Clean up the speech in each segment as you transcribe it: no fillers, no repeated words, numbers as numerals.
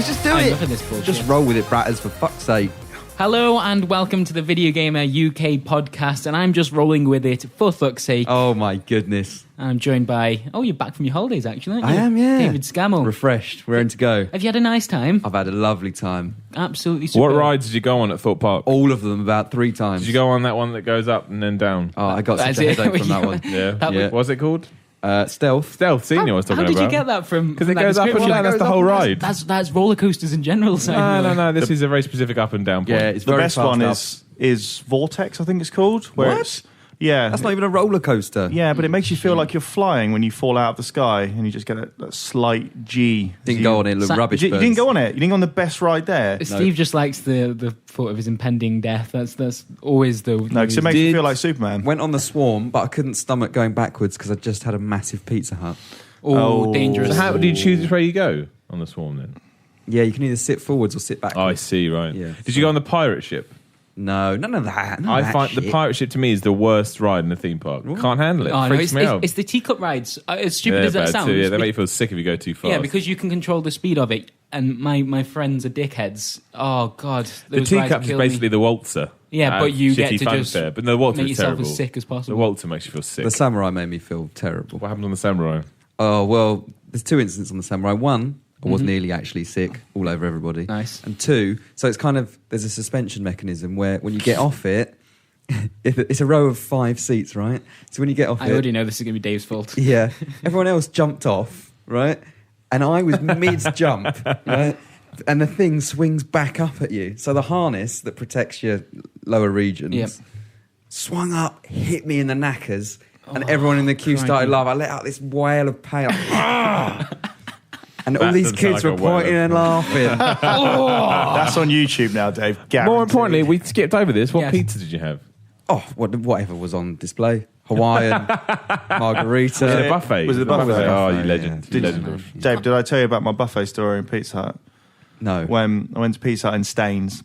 Let's just do it. Just roll with it, Bratters, for fuck's sake. Hello and welcome to the Video Gamer UK podcast, and I'm just rolling with it for fuck's sake. Oh my goodness. I'm joined by... Oh, you're back from your holidays, actually, aren't you? I am, yeah. David Scammell. Refreshed, raring to go. Have you had a nice time? I've had a lovely time. Absolutely super. What rides did you go on at Thorpe Park? All of them, about 3 times. Did you go on that one that goes up and then down? Oh, I got such a headache from that one. Yeah. What's it called? Stealth. Stealth, Senior was talking about. How did you get that from? Because it goes up and down, that's the whole ride. That's roller coasters in general. So No, this is a very specific up and down point. Yeah, it's the very best one up. is Vortex, I think it's called. Where What? It's, yeah. That's not even a roller coaster. Yeah, but it makes you feel like you're flying when you fall out of the sky and you just get a slight G. Didn't go on it, look rubbish. You didn't go on it? You didn't go on the best ride there? Steve just likes the thought of his impending death. That's always the... No, because it makes you feel like Superman. Went on the Swarm, but I couldn't stomach going backwards because I just had a massive Pizza Hut. Oh, dangerous. So how do you choose where you go on the Swarm then? Yeah, you can either sit forwards or sit backwards. Oh, I see, right. Yeah. Did you go on the pirate ship? No, none of that. I find the pirate ship to me is the worst ride in the theme park. Ooh. Can't handle it. Oh, no, Freaks me out. it's the teacup rides. As stupid as that bad sounds. too. Yeah, they make you feel sick if you go too fast. Yeah, because you can control the speed of it. And my friends are dickheads. Oh, God. The teacup is basically the waltzer. Yeah, but you get to just just but the waltzer make is yourself terrible. as sick as possible. The waltzer makes you feel sick. The Samurai made me feel terrible. What happened on the Samurai? Oh, well, there's 2 incidents on the Samurai. One, I was nearly actually sick all over everybody. Nice. And 2, so it's kind of, there's a suspension mechanism where when you get off it, it's a row of 5 seats, right? So when you get off I already know this is going to be Dave's fault. Yeah. Everyone else jumped off, right? And I was mid-jump, right? And the thing swings back up at you. So the harness that protects your lower regions swung up, hit me in the knackers, and everyone in the queue started laughing. I let out this wail of pain. And all these kids were pointing and laughing. That's on YouTube now, Dave. Guaranteed. More importantly, we skipped over this. What pizza did you have? Oh, whatever was on display. Hawaiian, margarita. Was it a buffet? Was it a buffet? Oh, you legend. Yeah. You legend. Dave, did I tell you about my buffet story in Pizza Hut? No. When I went to Pizza Hut in Staines.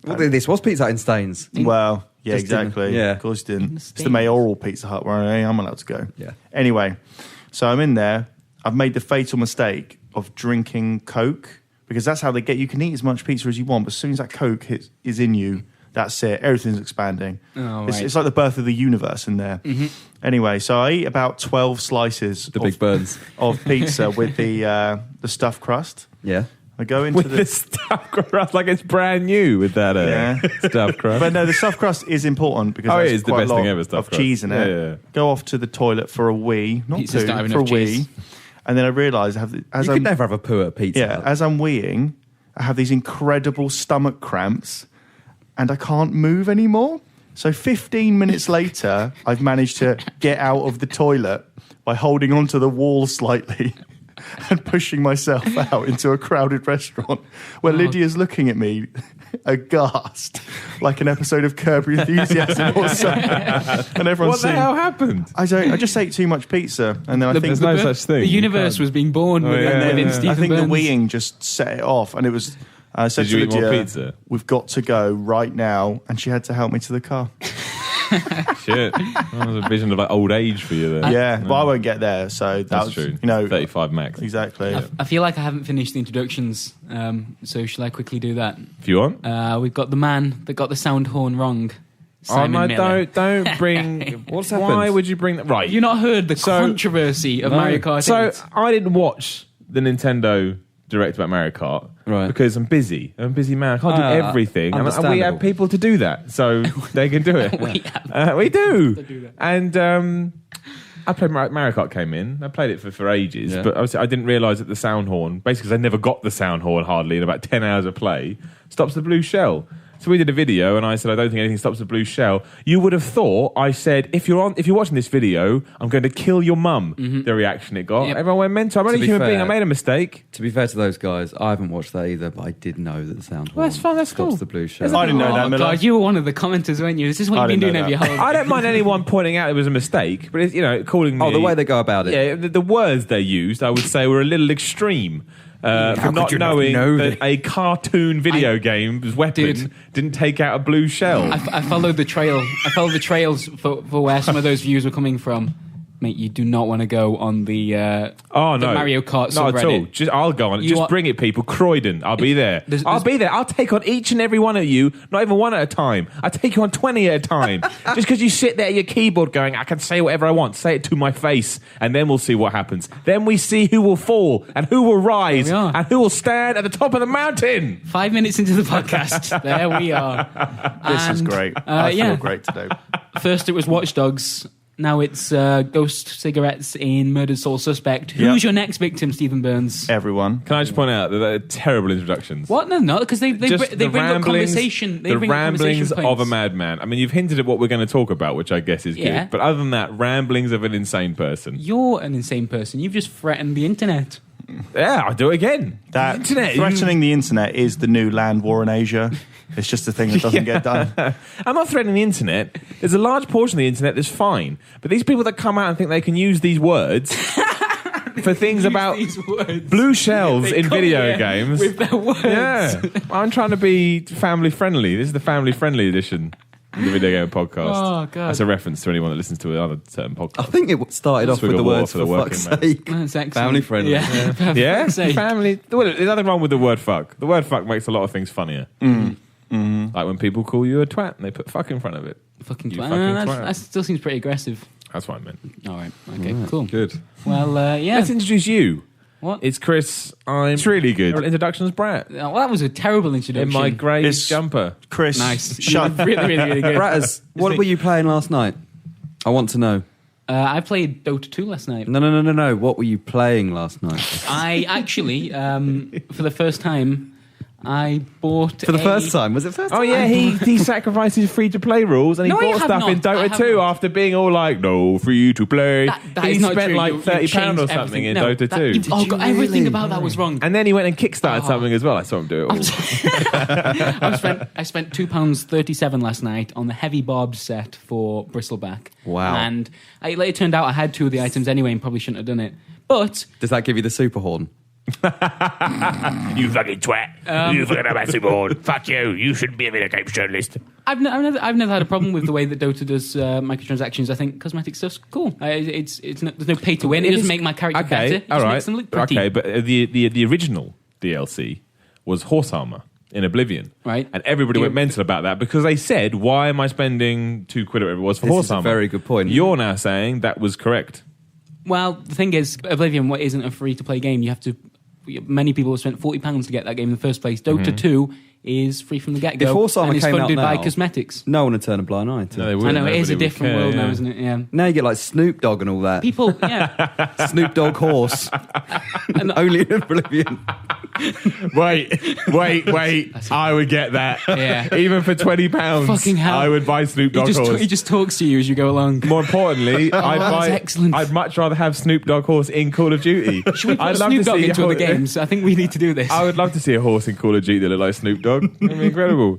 Well, this was Pizza Hut in Staines. Well, yeah, Just didn't- exactly. yeah. Of course you didn't. It's the mayoral Pizza Hut where I'm allowed to go. Yeah. Anyway, so I'm in there. I've made the fatal mistake of drinking Coke because that's how they get you. Can eat as much pizza as you want, but as soon as that Coke is in you, that's it. Everything's expanding. Oh, It's like the birth of the universe in there. Anyway, so I eat about 12 slices Big burns. of pizza with the stuffed crust. Yeah. I go into With the stuffed crust, like it's brand new with that stuffed crust. But no, the stuffed crust is important because it there's is the quite best a lot thing ever, stuffed of cheese in crust. it. Yeah. Go off to the toilet for a wee, not Pizza's two, not having for a enough wee. cheese. And then I realise You could never have a poo at a Pizza Hut. as I'm weeing, I have these incredible stomach cramps and I can't move anymore. So 15 minutes later, I've managed to get out of the toilet by holding onto the wall slightly and pushing myself out into a crowded restaurant where Lydia's looking at me aghast, like an episode of Curb Your Enthusiasm or something. And everyone's What the hell happened? I just ate too much pizza, and then I think There's no such thing. The universe was being born within Stephen I think Burns. the weeing just set it off, and it was. I said Did to you eat more Lydia, pizza? "We've got to go right now," and she had to help me to the car. Shit. That was a vision of like old age for you there. Yeah, but I won't get there. So That's was, true. You know, 35 max. exactly. I feel like I haven't finished the introductions, so shall I quickly do that? If you want. We've got the man that got the sound horn wrong. Simon Oh, Miller. no, don't bring... What's Why happened? would you bring that? Right. Have you not heard the controversy of Mario Kart 8? So I didn't watch the Nintendo Direct about Mario Kart because I'm busy. I'm a busy man. I can't do everything. And we have people to do that, so they can do it. We do. And I played Mario Kart came in. I played it for ages, but obviously I didn't realise that the sound horn, basically because I never got the sound horn hardly in about 10 hours of play, stops the blue shell. So we did a video and I said, I don't think anything stops the blue shell. You would have thought I said, if you're watching this video, I'm going to kill your mum. The reaction it got. Yep. Everyone went mental. I'm only a human being. I made a mistake. To be fair to those guys, I haven't watched that either, but I did know that the sound horn that's fine, that's stops cool. the blue shell. I didn't know that, Miller. God, you were one of the commenters, weren't you? Is this what you've been doing over your holiday? I don't mind anyone pointing out it was a mistake, but it's, calling me... Oh, the way they go about it. Yeah, the words they used, I would say, were a little extreme. For not knowing that a cartoon video game's weapon didn't take out a blue shell. I followed the trail. I followed the trails for where some of those views were coming from. Mate, you do not want to go on the the Mario Kart subreddit. Not at all. I'll go on it. Bring it, people. Croydon, I'll be there. I'll be there. I'll take on each and every one of you, not even one at a time. I'll take you on 20 at a time. Just because you sit there at your keyboard going, I can say whatever I want, say it to my face, and then we'll see what happens. Then we see who will fall, and who will rise, and who will stand at the top of the mountain. 5 minutes into the podcast, there we are. This is great. I feel great today. First it was Watch Dogs. Now it's Ghost Cigarettes in Murdered Soul Suspect. Who's your next victim, Stephen Burns? Everyone. Can I just point out that they're terrible introductions? What? No, not because they bring up conversation. The ramblings of a madman. I mean, you've hinted at what we're going to talk about, which I guess is good. But other than that, ramblings of an insane person. You're an insane person. You've just threatened the internet. Yeah, I'll do it again. That internet, threatening the internet is the new land war in Asia. It's just a thing that doesn't get done. I'm not threatening the internet. There's a large portion of the internet that's fine. But these people that come out and think they can use these words for things about blue shells in video games. With their words. Yeah. I'm trying to be family friendly. This is the family friendly edition of the Video Gamer podcast. Oh, God. That's a reference to anyone that listens to another certain podcast. I think it started off with the words for fuck's sake. That's excellent. Family friendly. Yeah? Family. There's nothing wrong with the word fuck. The word fuck makes a lot of things funnier. Like when people call you a twat and they put fuck in front of it. Fucking twat. That still seems pretty aggressive. That's what I meant. All right. Okay, cool. Good. Well, Let's introduce you. What? It's Chris. It's really good. Introduction's Brett. Well, that was a terrible introduction. In my grey jumper. Chris. Nice. Really, really good. Bratters, what were you playing last night? I want to know. I played Dota 2 last night. No. What were you playing last night? I actually, for the first time, I bought For the first time? Was it first time? Oh, yeah, he sacrificed his free-to-play rules and he bought stuff in Dota 2 after being all like, no, free-to-play. He spent like £30 or something in Dota 2. You've got everything about that was wrong. And then he went and kickstarted something as well. I saw him do it all. I spent £2.37 last night on the heavy barbed set for Bristleback. Wow. And it turned out I had 2 of the items anyway and probably shouldn't have done it. But does that give you the super horn? You fucking twat. You fucking about super horn. Fuck you. You shouldn't be a video game journalist. I've never had a problem with the way that Dota does microtransactions. I think cosmetic stuff's cool. There's no pay to win. It doesn't make my character better. It just makes them look pretty. Okay, but the original DLC was horse armor in Oblivion. Right. And everybody went mental about that because they said, why am I spending £2 or whatever it was for horse armor? That's a very good point. You're now saying that was correct. Well, the thing is, Oblivion isn't a free-to-play game. Many people have spent £40 to get that game in the first place. Dota 2 is free from the get-go. If Horse Armor and it's came funded out now, by cosmetics. No one would turn a blind eye to it. I know, it is a different world now, isn't it? Yeah. Now you get like Snoop Dogg and all that. People, yeah. Snoop Dogg horse. And only in Oblivion. Wait. I would get that. Yeah. Even for £20, fucking hell. I would buy Snoop Dogg horse. He just talks to you as you go along. More importantly, excellent. I'd much rather have Snoop Dogg horse in Call of Duty. Should we put Snoop Dogg into the games? I think we need to do this. I would love to see a horse in Call of Duty that looked like Snoop Dogg. It'd be incredible.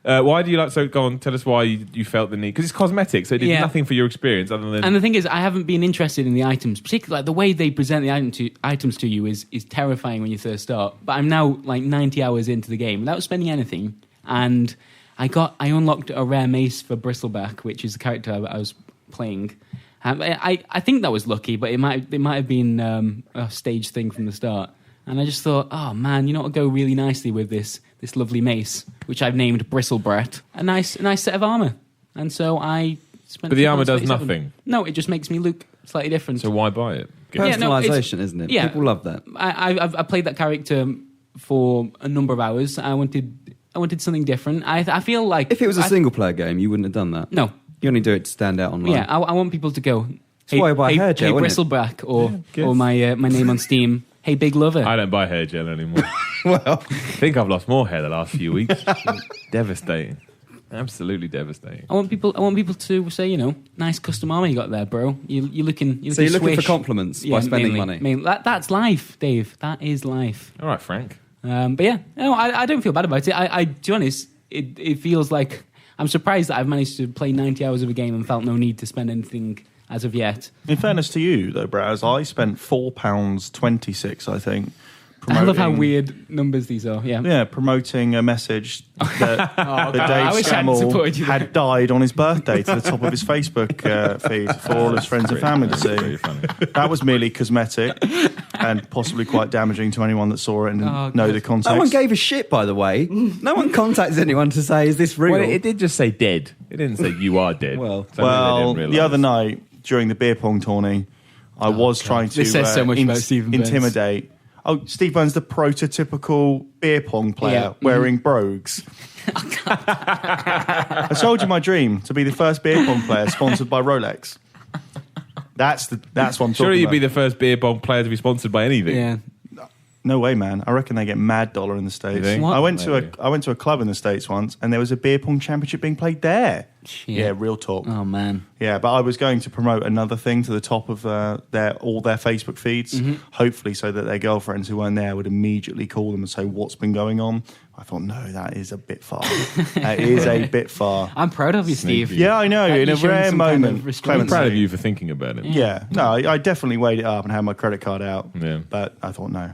Why do you like... So go on, tell us why you felt the need. Because it's cosmetic, so it did nothing for your experience other than... And the thing is, I haven't been interested in the items. Particularly, like, the way they present the items to you is terrifying when you first start. But I'm now like 90 hours into the game without spending anything. And I unlocked a rare mace for Bristleback, which is the character I was playing. I think that was lucky, but it might have been a stage thing from the start. And I just thought, oh man, you know what would go really nicely with this lovely mace, which I've named Bristlebret. A nice set of armour. And so I spent... But the armour does nothing? No, it just makes me look slightly different. So why buy it? Personalisation, isn't it? Yeah. People love that. I played that character for a number of hours. I wanted something different. I feel like... If it was a single-player game, you wouldn't have done that. No. You only do it to stand out online. Yeah, I want people to go... That's why I buy hair gel, Bristleback, or my name on Steam... Hey, big lover. I don't buy hair gel anymore. Well, I think I've lost more hair the last few weeks. Devastating. Absolutely devastating. I want people to say, nice custom armor you got there, bro. You're looking. So you're looking for compliments by spending money. That's life, Dave. That is life. All right, Frank. But yeah, no, I don't feel bad about it. To be honest, it feels like I'm surprised that I've managed to play 90 hours of a game and felt no need to spend anything as of yet. In fairness to you, though, Braz, I spent £4.26, I think, I love how weird numbers these are. Yeah, promoting a message that Dave Scammell had died on his birthday to the top of his Facebook feed for all his friends and family to see. That was merely cosmetic and possibly quite damaging to anyone that saw it and didn't know the context. No one gave a shit, by the way. No one contacted anyone to say, is this real? Well, it did just say dead. It didn't say you are dead. Well, the other night during the beer pong tourney, I was trying to this says so much about Stephen Burns. Intimidate. Oh, Steve Burns, the prototypical beer pong player wearing brogues. I told you my dream to be the first beer pong player sponsored by Rolex. That's what I'm talking about. Surely you'd be the first beer pong player to be sponsored by anything. Yeah. No way, man. I reckon they get mad dollar in the States. I went to a club in the States once, and there was a beer pong championship being played there. Shit. Yeah, real talk. Oh man. Yeah, but I was going to promote another thing to the top of all their Facebook feeds, hopefully so that their girlfriends who weren't there would immediately call them and say what's been going on. I thought, no, that is a bit far. That is a bit far. I'm proud of you, Steve. Yeah, I know. In a rare moment, I'm proud of you for thinking about it. Yeah, no, I definitely weighed it up and had my credit card out. Yeah, but I thought, no,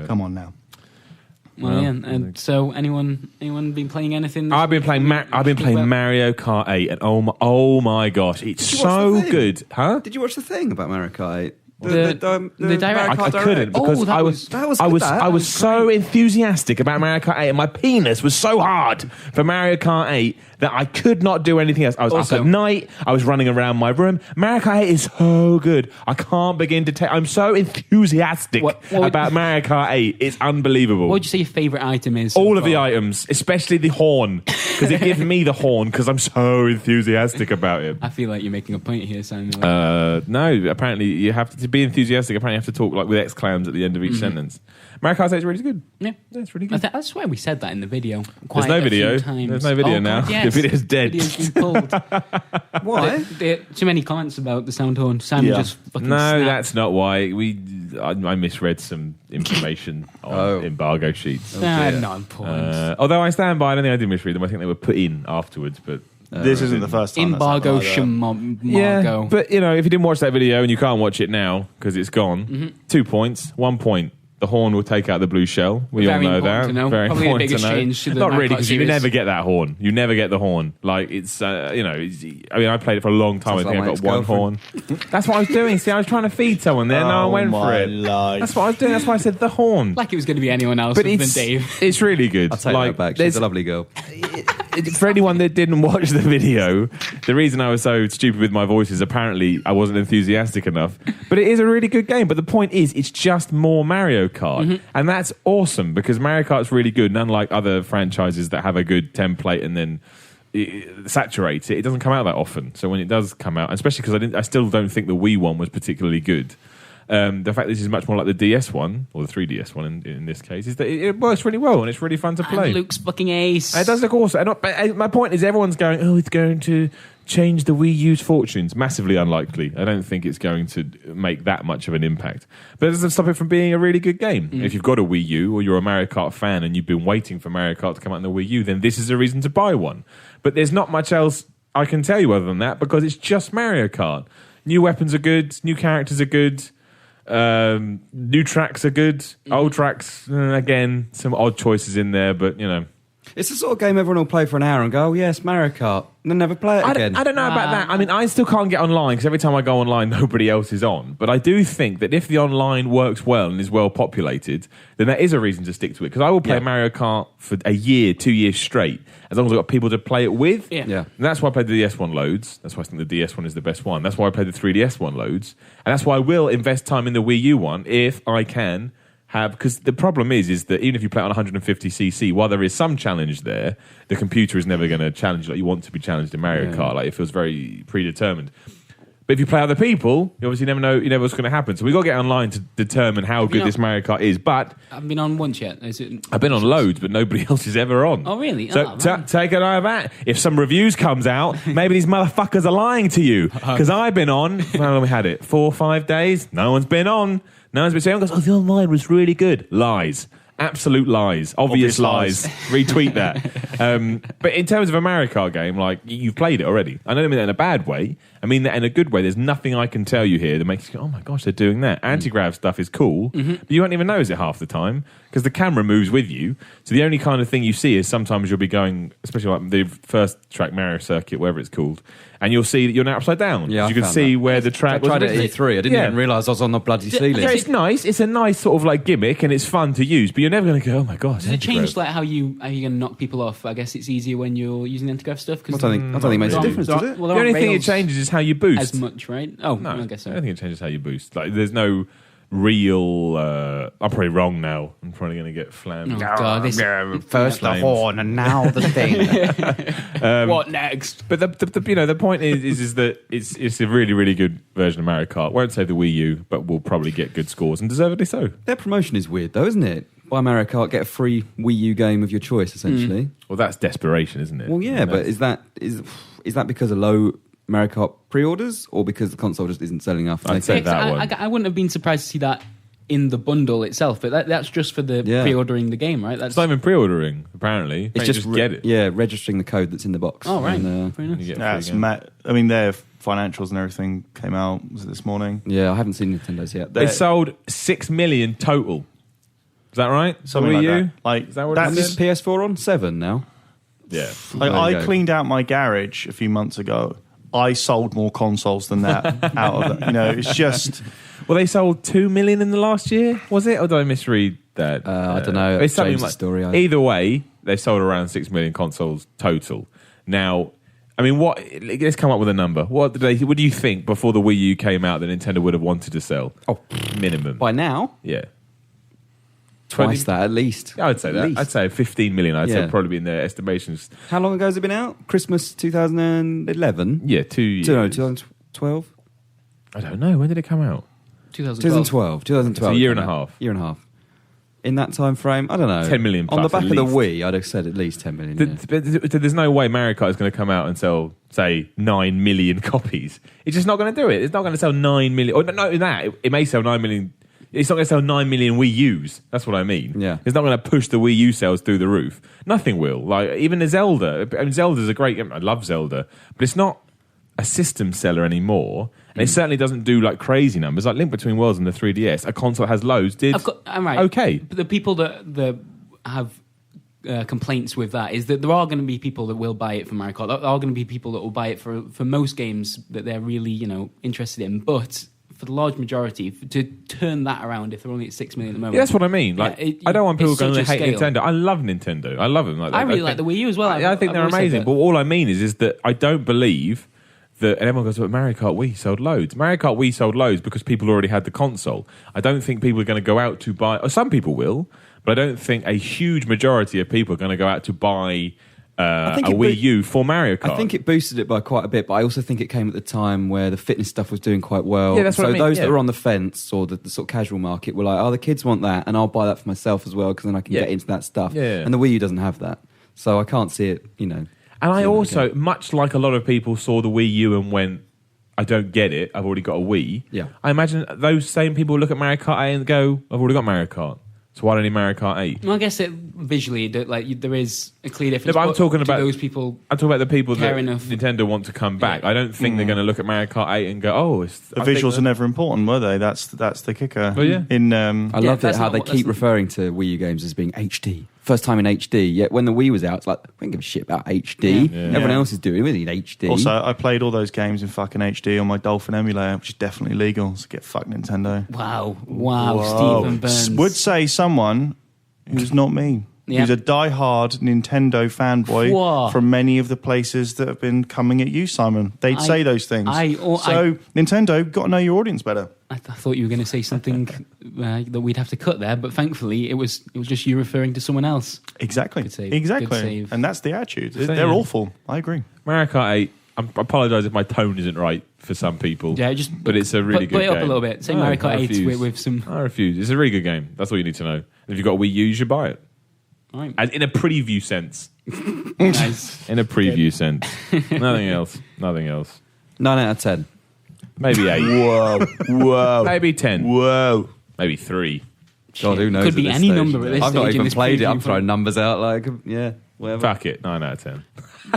come on now. Well, yeah. And so, anyone been playing anything? I've been playing Mario Kart 8, and oh my gosh, it's so good, huh? Did you watch the thing about Mario Kart 8? The direct. I couldn't because I was so enthusiastic about Mario Kart 8, and my penis was so hard for Mario Kart 8 that I could not do anything else. I was up at night. I was running around my room. Mario Kart 8 is so good. I can't begin to take. I'm so enthusiastic about Mario Kart 8. It's unbelievable. What would you say your favourite item is? All of the items, especially the horn, because it gives me the horn because I'm so enthusiastic about it. I feel like you're making a point here, Simon. No, apparently you have to be enthusiastic. Apparently you have to talk like with exclams at the end of each sentence. Mario Kart 8 is really good. Yeah, it's really good. I swear we said that in the video. There's no video. There's no video now. God, yes. The video's dead. The video's been pulled. Why? Too many comments about the sound horn. Simon just fucking snapped. That's not why. I misread some information on embargo sheets. Not important. Although I stand by, I don't think I did misread them. I think they were put in afterwards, but... this isn't the first time embargo Yeah, but if you didn't watch that video and you can't watch it now because it's gone, 2 points, 1 point. The horn will take out the blue shell. We all know that. Very Probably important a big to know. Change to the Not really, because you never get that horn. You never get the horn. Like it's, I played it for a long time. Sounds I think like I got one horn. That's what I was doing. See, I was trying to feed someone there. No one went for it. Life. That's what I was doing. That's why I said the horn. Like it was going to be anyone else than Dave. It's really good. I'll take that back. She's a lovely girl. For anyone that didn't watch the video, the reason I was so stupid with my voice is apparently I wasn't enthusiastic enough. But it is a really good game. But the point is, it's just more Mario Kart. And that's awesome because Mario Kart's really good. And unlike other franchises that have a good template and then saturate it doesn't come out that often. So when it does come out, especially because I still don't think the Wii one was particularly good. The fact this is much more like the DS one, or the 3DS one in this case, is that it works really well and it's really fun to play. And Luke's fucking ace. It does look awesome. But my point is everyone's going, it's going to change the Wii U's fortunes. Massively unlikely. I don't think it's going to make that much of an impact. But it doesn't stop it from being a really good game. If you've got a Wii U or you're a Mario Kart fan and you've been waiting for Mario Kart to come out on the Wii U, then this is a reason to buy one. But there's not much else I can tell you other than that because it's just Mario Kart. New weapons are good. New characters are good. New tracks are good. Old tracks, again, some odd choices in there, but it's the sort of game everyone will play for an hour and go, oh yes, Mario Kart, and then never play it again. I don't know about that. I mean, I still can't get online because every time I go online, nobody else is on. But I do think that if the online works well and is well populated, then that is a reason to stick to it. Because I will play Mario Kart for a year, 2 years straight, as long as I've got people to play it with. Yeah. And that's why I played the DS one loads. That's why I think the DS one is the best one. That's why I played the 3DS one loads. And that's why I will invest time in the Wii U one if I can because the problem is that even if you play on 150cc, while there is some challenge there, the computer is never going to challenge like you want to be challenged in Mario Kart. Like it feels very predetermined. But if you play other people, you obviously never know. You never know what's going to happen. So we've got to get online to determine how good this Mario Kart is. But I haven't been on once yet. I've been on loads, but nobody else is ever on. Oh, really? So take an eye of that. If some reviews comes out, maybe these motherfuckers are lying to you. Because I've been on, how long we had it? 4 or 5 days? No one's been on. No one's been saying, the online was really good. Lies. Absolute lies. Obvious lies. Retweet that. But in terms of a Mario Kart game, like, you've played it already. I don't mean that in a bad way. I mean that in a good way. There's nothing I can tell you here that makes you go, oh my gosh, they're doing that. Anti-grav stuff is cool, but you won't even notice it half the time because the camera moves with you. So the only kind of thing you see is sometimes you'll be going, especially like the first track Mario Circuit, whatever it's called, and you'll see that you're now upside down. Yeah, you can see where the track was. I tried it at E3. I didn't even realise I was on the bloody ceiling. Yeah, it's nice. It's a nice sort of like gimmick, and it's fun to use. But you're never going to go, oh my god. Does it change like how you're going to knock people off? I guess it's easier when you're using anti-grav stuff. I don't think it makes a difference, does it? Well, the only thing it changes is how you boost. As much, right? Oh, no, I guess so. I don't think it changes how you boost. Like, there's no real. I'm probably wrong now. I'm probably going to get flammed. Oh god! First the horn and now the thing. What next? But the point is that it's a really, really good version of Mario Kart. Won't say the Wii U, but will probably get good scores, and deservedly so. Their promotion is weird, though, isn't it? Buy Mario Kart, get a free Wii U game of your choice, essentially. Well, that's desperation, isn't it? Well, yeah, but is that because of low Mario Kart pre-orders, or because the console just isn't selling enough? I'd say that one. I wouldn't have been surprised to see that in the bundle itself, but that's just for the pre-ordering the game, right? It's not even pre-ordering, apparently. It's just get it. Yeah, registering the code that's in the box. Oh, right. And, fair enough. I mean, their financials and everything came out this morning. Yeah, I haven't seen Nintendo's yet. They sold 6 million total. Is that right? Something like that. Like, is that what that's PS4 on 7 now? Yeah. Like, I cleaned out my garage a few months ago. I sold more consoles than that out of it. You know, it's just... Well, they sold 2 million in the last year, was it? Or did I misread that? I don't know. It's something like story. Either way, they sold around 6 million consoles total. Now, I mean, let's come up with a number. What do you think before the Wii U came out that Nintendo would have wanted to sell? Oh, minimum. By now? Yeah. Twice that, at least. Yeah, I'd say that. I'd say 15 million. I'd say probably be in their estimations. How long ago has it been out? Christmas 2011? Yeah, 2 years. No, 2012? I don't know. When did it come out? 2012. It's a year and a half. Year and a half. In that time frame, I don't know. 10 million plus. On the back of the Wii, I'd have said at least 10 million. There's no way Mario Kart is going to come out and sell, say, 9 million copies. It's just not going to do it. It's not going to sell 9 million. Or no, it may sell 9 million. It's not going to sell 9 million Wii U's. That's what I mean. Yeah. It's not going to push the Wii U sales through the roof. Nothing will. Like, even the Zelda. I mean, Zelda's a great game. I love Zelda. But it's not a system seller anymore. And it certainly doesn't do, like, crazy numbers. Like Link Between Worlds and the 3DS. A console that has loads I'm right. okay. But the people that have complaints with that is that there are going to be people that will buy it for Mario Kart. There are going to be people that will buy it for most games that they're really, interested in. But... for the large majority, to turn that around, if they're only at 6 million at the moment. Yeah, that's what I mean. Like, I don't want people going to hate Nintendo. I love Nintendo. I love them. I really like the Wii U as well. I think they're amazing. But all I mean is that I don't believe that, and everyone goes, but Mario Kart Wii sold loads. Mario Kart Wii sold loads because people already had the console. I don't think people are going to go out to buy, or some people will, but I don't think a huge majority of people are going to go out to buy a Wii U for Mario Kart. I think it boosted it by quite a bit, but I also think it came at the time where the fitness stuff was doing quite well. Yeah, that's what I mean. Those that were on the fence or the sort of casual market were like, oh, the kids want that, and I'll buy that for myself as well because then I can get into that stuff. Yeah. And the Wii U doesn't have that. So I can't see it, And I also, much like a lot of people saw the Wii U and went, I don't get it, I've already got a Wii. Yeah. I imagine those same people look at Mario Kart 8 and go, I've already got Mario Kart. So why don't you Mario Kart 8? Well, I guess visually, there is a clear difference. No, but I'm talking about those people. I'm talking about the people that enough. Nintendo want to come back. I don't think they're going to look at Mario Kart 8 and go, "Oh, the visuals are never important, were they?" That's the kicker. Oh, yeah. I love it how they keep referring to Wii U games as being HD. First time in HD. Yet when the Wii was out, it's like, we don't give a shit about HD. Yeah. Everyone else is doing it. We need HD. Also, I played all those games in fucking HD on my Dolphin emulator, which is definitely legal. So get fucked Nintendo. Wow, Stephen Burns. Would say someone who's not me. Yep. Who's a die-hard Nintendo fanboy from many of the places that have been coming at you, Simon. They'd say those things. Nintendo, got to know your audience better. I thought you were going to say something that we'd have to cut there, but thankfully it was just you referring to someone else. Exactly. Good save. Exactly. Good save. And that's the attitude. They're awful. I agree. Mario Kart 8, I apologise if my tone isn't right for some people. Yeah, but it's a really good game. Put it up a little bit. Say Mario Kart 8 with some... I refuse. It's a really good game. That's all you need to know. If you've got a Wii U, you should buy it. Right. And in a preview sense. Nice. In a preview sense. Nothing else. 9 out of 10. Maybe 8. Whoa. Maybe 10. Whoa. Maybe 3. God, who knows? Could be any number at this I've stage. not even played it. I'm preview. throwing numbers out like, whatever. Fuck it, 9 out of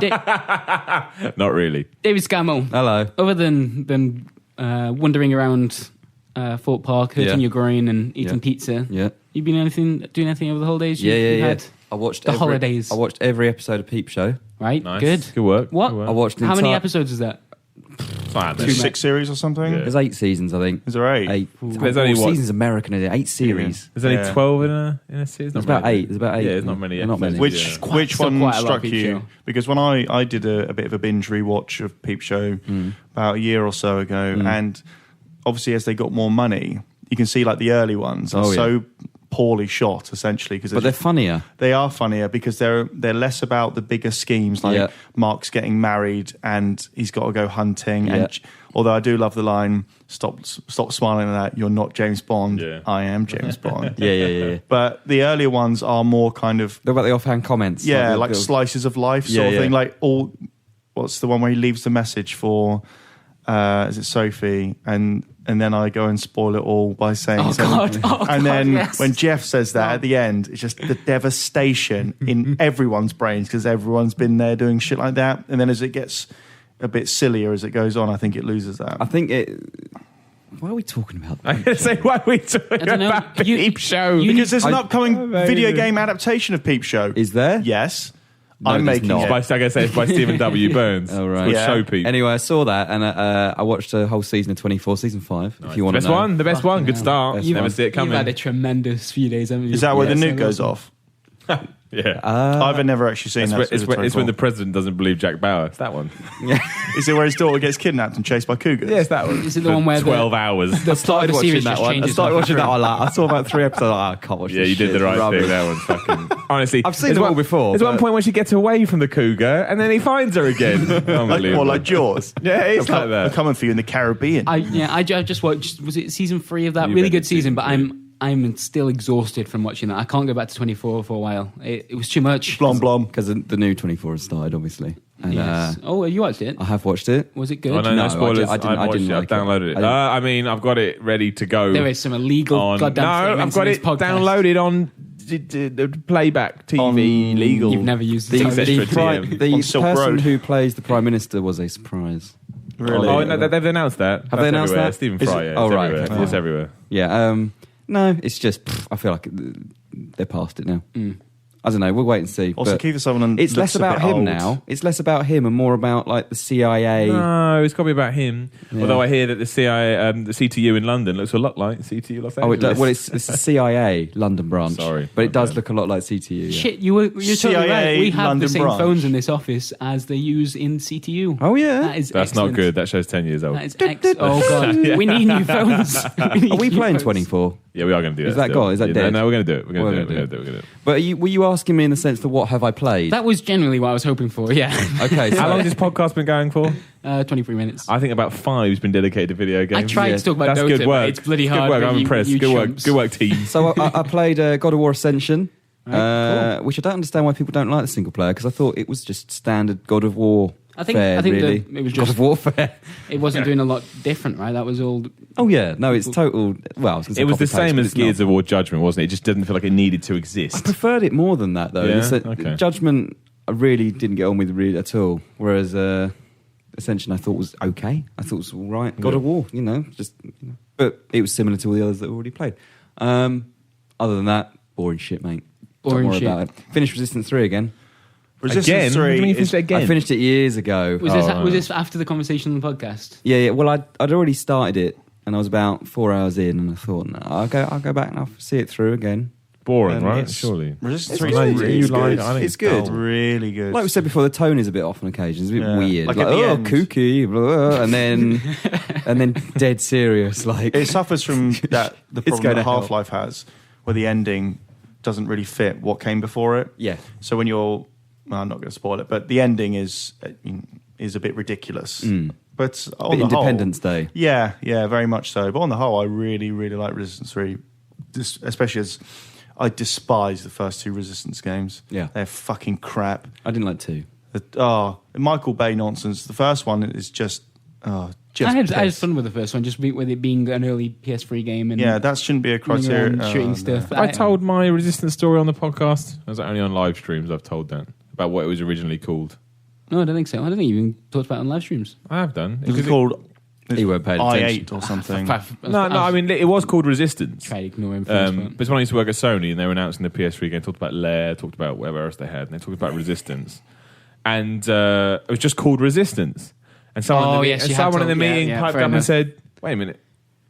10. Not really. David Scammell. Hello. Other than wandering around Fort Park, hurting your groin and eating pizza. Yeah. You been doing anything over the holidays? Yeah. Had I watched the holidays. I watched every episode of Peep Show. Right. Nice. Good work. What? Good work. I watched. How many episodes is that? Fine, 6 series or something? Yeah. There's 8 seasons, I think. Is there 8? 8. There's only what? Seasons American, is it? 8 series. There's only 12 in a series. There's about 8. There's about 8. Yeah, there's not many. Not many. episodes. Which Still one quite a lot struck of Peep you? Show. Because when I did a bit of a binge rewatch of Peep Show about a year or so ago, and obviously as they got more money, you can see like the early ones are so poorly shot, essentially. But they're funnier. They are funnier because they're less about the bigger schemes, like Mark's getting married and he's got to go hunting. And although I do love the line, "Stop smiling at that. You're not James Bond. I am James Bond." Yeah. But the earlier ones are more kind of They're about the offhand comments. like slices of life sort of thing. Like what's the one where he leaves the message for? Is it Sophie? And then I go and spoil it all by saying when Jeff says that at the end, it's just the devastation in everyone's brains because everyone's been there doing shit like that. And then as it gets a bit sillier as it goes on, I think it loses that. I think it... Why are we talking about that? I'm going to say, why are we talking about Peep Show? Because there's an upcoming video game adaptation of Peep Show. Is there? Yes. No, I'm making not. it. I guess it's by Stephen W. Burns. Oh, right. It's called Show Peep. Anyway, I saw that and I watched a whole season of 24, season 5, if you want to know. The best one. Good start. You never see it coming. You've had a tremendous few days, haven't you? Is that where the nuke goes off? Yeah. I've never actually seen that. It's when the president doesn't believe Jack Bauer. It's that one. Is it where his daughter gets kidnapped and chased by cougars? Yeah, it's that one. Is it the one where 12 hours. I started watching that one. I started watching that one. I saw about 3 episodes. I can't watch this. Yeah, you did the right Rubbish. thing. That one's fucking... Honestly. I've seen them all before. There's one point where she gets away from the cougar and then he finds her again. Unbelievable. Like Jaws. Yeah, it's like I'm that. coming for you in the Caribbean. I just watched, was it season 3 of that? Really good season, but I'm still exhausted from watching that. I can't go back to 24 for a while. It was too much. Blom. Because the new 24 has started, obviously. And, Yes. You watched it? I have watched it. Was it good? Oh, no spoilers. I didn't I've downloaded it. I mean, I've got it ready to go. There is some illegal goddamn I've got it downloaded on the playback TV legal. You've never used the the person who plays the Prime Minister was a surprise. Really? Oh, no, they've announced that. Have they announced that? Stephen Fry, yeah. Oh, right. Everywhere. Okay. It's everywhere. Yeah. No, it's just, I feel like they're past it now. I don't know. We'll wait and see. Also, Kiefer Sutherland it's less looks a about bit him old. now. It's less about him and more about like the CIA. No, it's got to be about him. Yeah. Although I hear that the CIA, the CTU in London looks a lot like CTU Los Angeles. Oh, it does. Well, it's the CIA London branch. Sorry, but it does look a lot like CTU. Yeah. Shit, you're totally CIA right. We have London the same branch. phones in this office as they use in CTU. Oh yeah. That's not good. That shows 10 years old. That is oh god, we need new phones. Are we playing 24? Yeah, we are going to do that. Is that still. gone? Is that Yeah, dead? No, we're going to do it. We're going to do it. gonna We're going to do it. But were you asking me in the sense of what have I played? That was generally what I was hoping for. Yeah. Okay. So How long has this podcast been going for? 23 minutes. I think about 5 has been dedicated to video games. I tried to talk about That's Dota, good work. but it's bloody hard. Good work. but I'm impressed. you Good work. chumps. Good work, team. So I played God of War Ascension, Right, cool. which I don't understand why people don't like the single player because I thought it was just standard God of War. I think really. it was God just of Warfare. It wasn't doing a lot different, right? That was all. Oh yeah, no, it's total. Well, I was gonna say It was the copy-paste, same but as it's not. Gears of War Judgment, wasn't it? It just didn't feel like it needed to I exist. preferred it more than that though. Yeah? It's that Okay. Judgment, I really didn't get on with really at all. Whereas Ascension, I thought was okay. I thought it was all right. God of War, but it was similar to all the others that we already played. Other than that, boring shit, mate. Boring Don't worry shit. about it. Finished Resistance 3 again. Resistance Again? 3 What do you mean you is- finished it again? I finished it years ago. Was this after the conversation on the podcast? Yeah. Well, I'd already started it, and I was about 4 hours in, and I thought, no, I'll go back and I'll see it through again. Boring, right? it's- Surely. Resistance It's 3 is good. really You good. like- I think It's good. Really good. Like we said before, the tone is a bit off on occasions. It's a bit Yeah. weird. Like Like, at the oh, end. kooky, blah, and then dead serious. Like It suffers from the It's problem gonna that help. Half-Life has, where the ending doesn't really fit what came before it. Yeah. So when I'm not going to spoil it, but the ending is a bit ridiculous. But on the Independence whole, Day. Yeah, very much so. But on the whole, I really, really like Resistance 3, especially as I despise the first 2 Resistance games. Yeah. They're fucking crap. I didn't like 2. Michael Bay nonsense. The first one is just just I had fun with the first one, just with it being an early PS3 game. And that shouldn't be a criteria. Shooting stuff. I told my Resistance story on the podcast. I was only on live streams. I've told that about what it was originally called. No, I don't think so. I don't think you even talked about it on live streams. I have done. It was called He weren't paying attention. I8 or something. No, I mean, it was called Resistance. Try to ignore him. But it's when I used to work at Sony, and they were announcing the PS3 game, talked about Lair, talked about whatever else they had, and they talked about Resistance. And it was just called Resistance. And someone in the meeting piped up and said, wait a minute,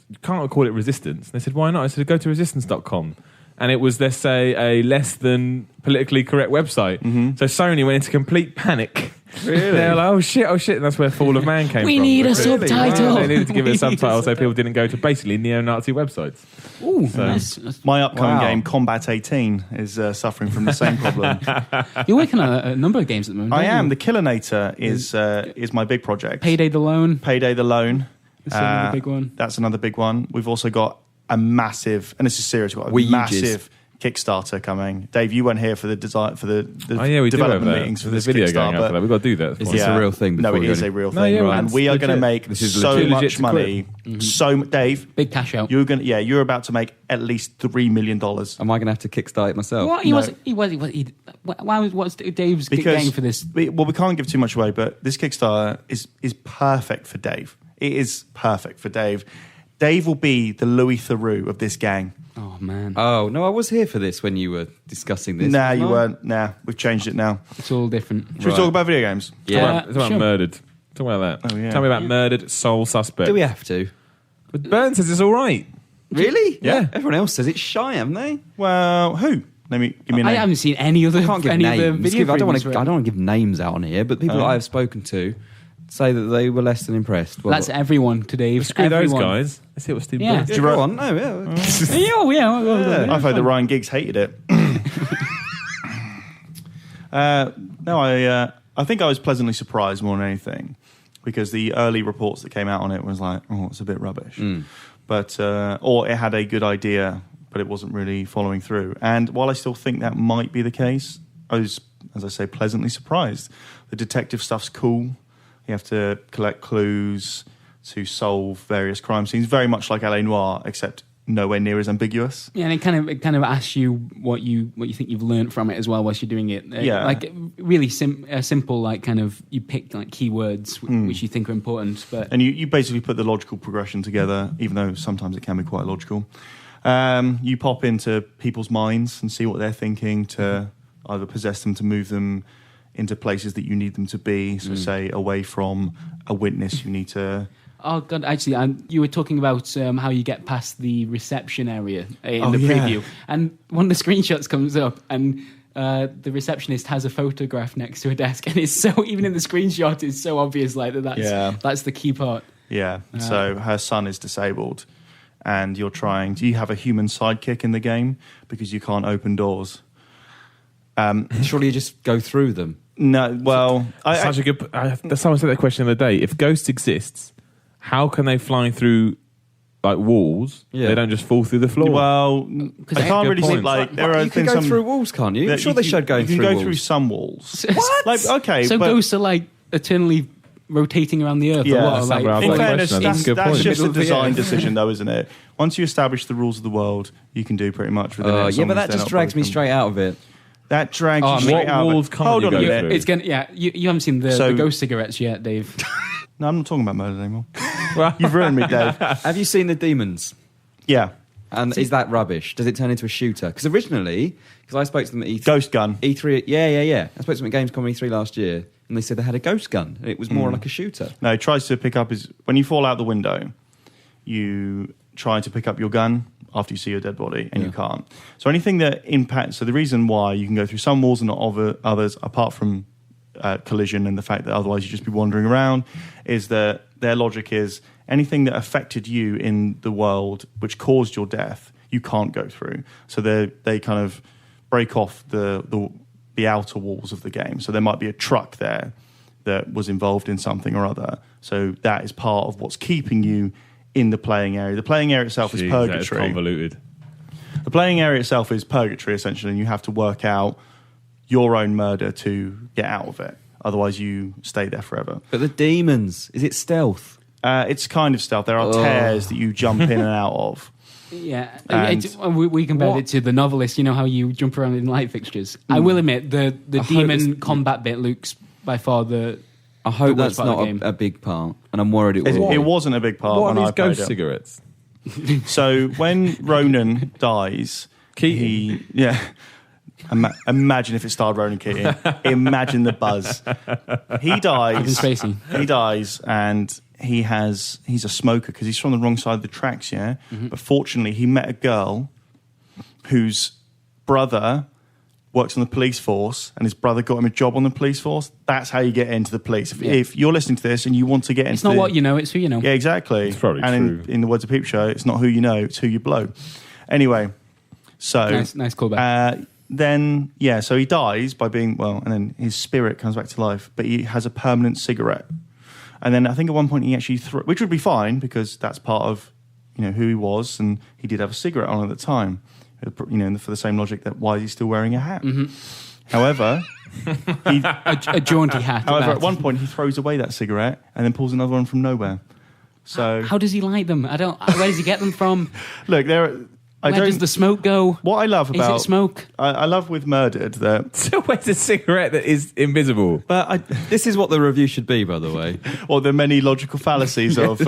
you can't call it Resistance. And they said, why not? I said, go to resistance.com. And it was, let's say, a less than politically correct website. Mm-hmm. So Sony went into complete panic. Really? They were like, oh shit. And that's where Fall of Man came from. We need a subtitle. They needed to give it a subtitle so people didn't go to basically neo-Nazi websites. Ooh, my upcoming game, Combat 18, is suffering from the same problem. You're working on a number of games at the moment. I am. The Killernator is my big project. Payday the Loan. That's another big one. That's another big one. We've also got a massive, and this is serious, we've got a massive Kickstarter coming. Dave, you weren't here for the design for the development meetings for this video going Kickstarter. up for that. We've got to do that. Is this a real thing? No, it is a real thing, and we are going to make so much money. So, Dave, big cash out. You're about to make at least $3 million. Am I going to have to kickstart it myself? What? What's Dave's getting for this? We can't give too much away, but this Kickstarter is perfect for Dave. It is perfect for Dave. Dave will be the Louis Theroux of this gang. Oh, man. Oh, no, I was here for this when you were discussing this. Nah, you weren't. Nah, we've changed it now. It's all different. Should we talk about video games? Yeah. Talk about Murdered. Talk about that. Oh, yeah. Tell me about Murdered, Sole Suspect. Do we have to? But Burn says it's all right. Really? Yeah. Everyone else says it's shy, haven't they? Well, who? Give me a name. I haven't seen any other. I can't give names. I don't want to give names out on here, but people that I have spoken to say that they were less than impressed. Well, that's everyone today. Screw those guys. Let's see what Steve does. Yeah, go on. No, yeah. I've heard that Ryan Giggs hated it. I think I was pleasantly surprised more than anything, because the early reports that came out on it was like, oh, it's a bit rubbish. But or it had a good idea, but it wasn't really following through. And while I still think that might be the case, I was, as I say, pleasantly surprised. The detective stuff's cool. You have to collect clues to solve various crime scenes, very much like LA Noire, except nowhere near as ambiguous. Yeah, and it kind of asks you what you think you've learned from it as well whilst you're doing it. Like really simple, like kind of you pick like keywords which you think are important, and you basically put the logical progression together, even though sometimes it can be quite illogical. You pop into people's minds and see what they're thinking to either possess them, to move them into places that you need them to be. So say away from a witness, you need to... Oh, God, actually, you were talking about how you get past the reception area in the preview. And one of the screenshots comes up and the receptionist has a photograph next to her desk. And it's so, even in the screenshot, it's so obvious like that's the key part. Yeah, so her son is disabled and you're trying... Do you have a human sidekick in the game? Because you can't open doors. Surely you just go through them. No, well... someone said that question the other day. If Ghost exists, how can they fly through like walls? They don't just fall through the floor. Well, I can't really see... Like, there are you can go through walls, can't you? I'm sure they showed going through walls. You can go through some walls. What? So ghosts are like eternally rotating around the earth. Yeah, in fairness, that's just a design decision, though, isn't it? Once you establish the rules of the world, you can do pretty much with it. Yeah, but that just drags me straight out of it. That drags you straight out of it. Hold on a minute. It's gonna, you haven't seen the ghost cigarettes yet, Dave. No, I'm not talking about murder anymore. You've ruined me, Dave. Have you seen the demons? Yeah. And is that rubbish? Does it turn into a shooter? Because originally, I spoke to them at E3. Ghost gun. E3, yeah. I spoke to them at Gamescom E3 last year, and they said they had a ghost gun. And it was more like a shooter. No, it tries to pick up when you fall out the window, you try to pick up your gun after you see your dead body, and you can't. So anything that impacts... So the reason why you can go through some walls and not others, apart from collision and the fact that otherwise you'd just be wandering around, is that their logic is anything that affected you in the world which caused your death, you can't go through. So they kind of break off the outer walls of the game. So there might be a truck there that was involved in something or other. So that is part of what's keeping you in the playing area. The playing area itself is purgatory. That is convoluted. The playing area itself is purgatory, essentially, and you have to work out your own murder to get out of it. Otherwise, you stay there forever. But the demons, is it stealth? It's kind of stealth. There are tears that you jump in and out of. Yeah, we compared it to The Novelist. You know how you jump around in light fixtures. I will admit the demon combat bit looks by far the. I hope that's not a big part, and I'm worried it will. It wasn't a big part. What when are I these ghost cigarettes? So when Ronan dies, imagine if it starred Ronan Keating. Imagine the buzz. He dies. He dies, and he's a smoker because he's from the wrong side of the tracks. Yeah, but fortunately, he met a girl whose brother works on the police force, and his brother got him a job on the police force. That's how you get into the police. If you're listening to this and you want to get into it's not what you know, it's who you know. Yeah, exactly. It's probably true. In the words of Peep Show, it's not who you know, it's who you blow. Anyway, so... Nice callback. So he dies by being, and then his spirit comes back to life, but he has a permanent cigarette. And then I think at one point he actually which would be fine, because that's part of, who he was, and he did have a cigarette on at the time. For the same logic that why is he still wearing a hat? However, a jaunty hat. However, at one point he throws away that cigarette and then pulls another one from nowhere. So how does he light them? Where does he get them from? Look, where does the smoke go? What I love about is it smoke? I love with Murdered that so where's a cigarette that is invisible? But this is what the review should be, by the way. Well, the many logical fallacies of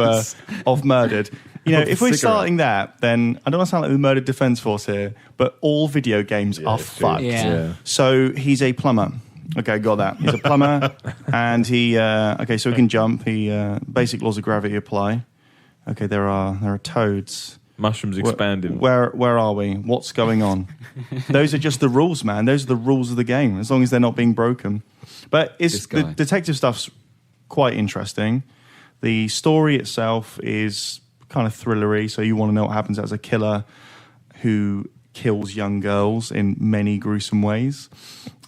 Murdered. If we're starting that, then I don't want to sound like the Murdered Defence Force here, but all video games are fucked. Yeah. So he's a plumber. Okay, got that. He's a plumber, and he so he can jump. He basic laws of gravity apply. Okay, there are toads. Mushrooms expanding. Where are we? What's going on? Those are just the rules, man. Those are the rules of the game, as long as they're not being broken. But the detective stuff's quite interesting. The story itself is kind of thrillery, so you want to know what happens as a killer who kills young girls in many gruesome ways.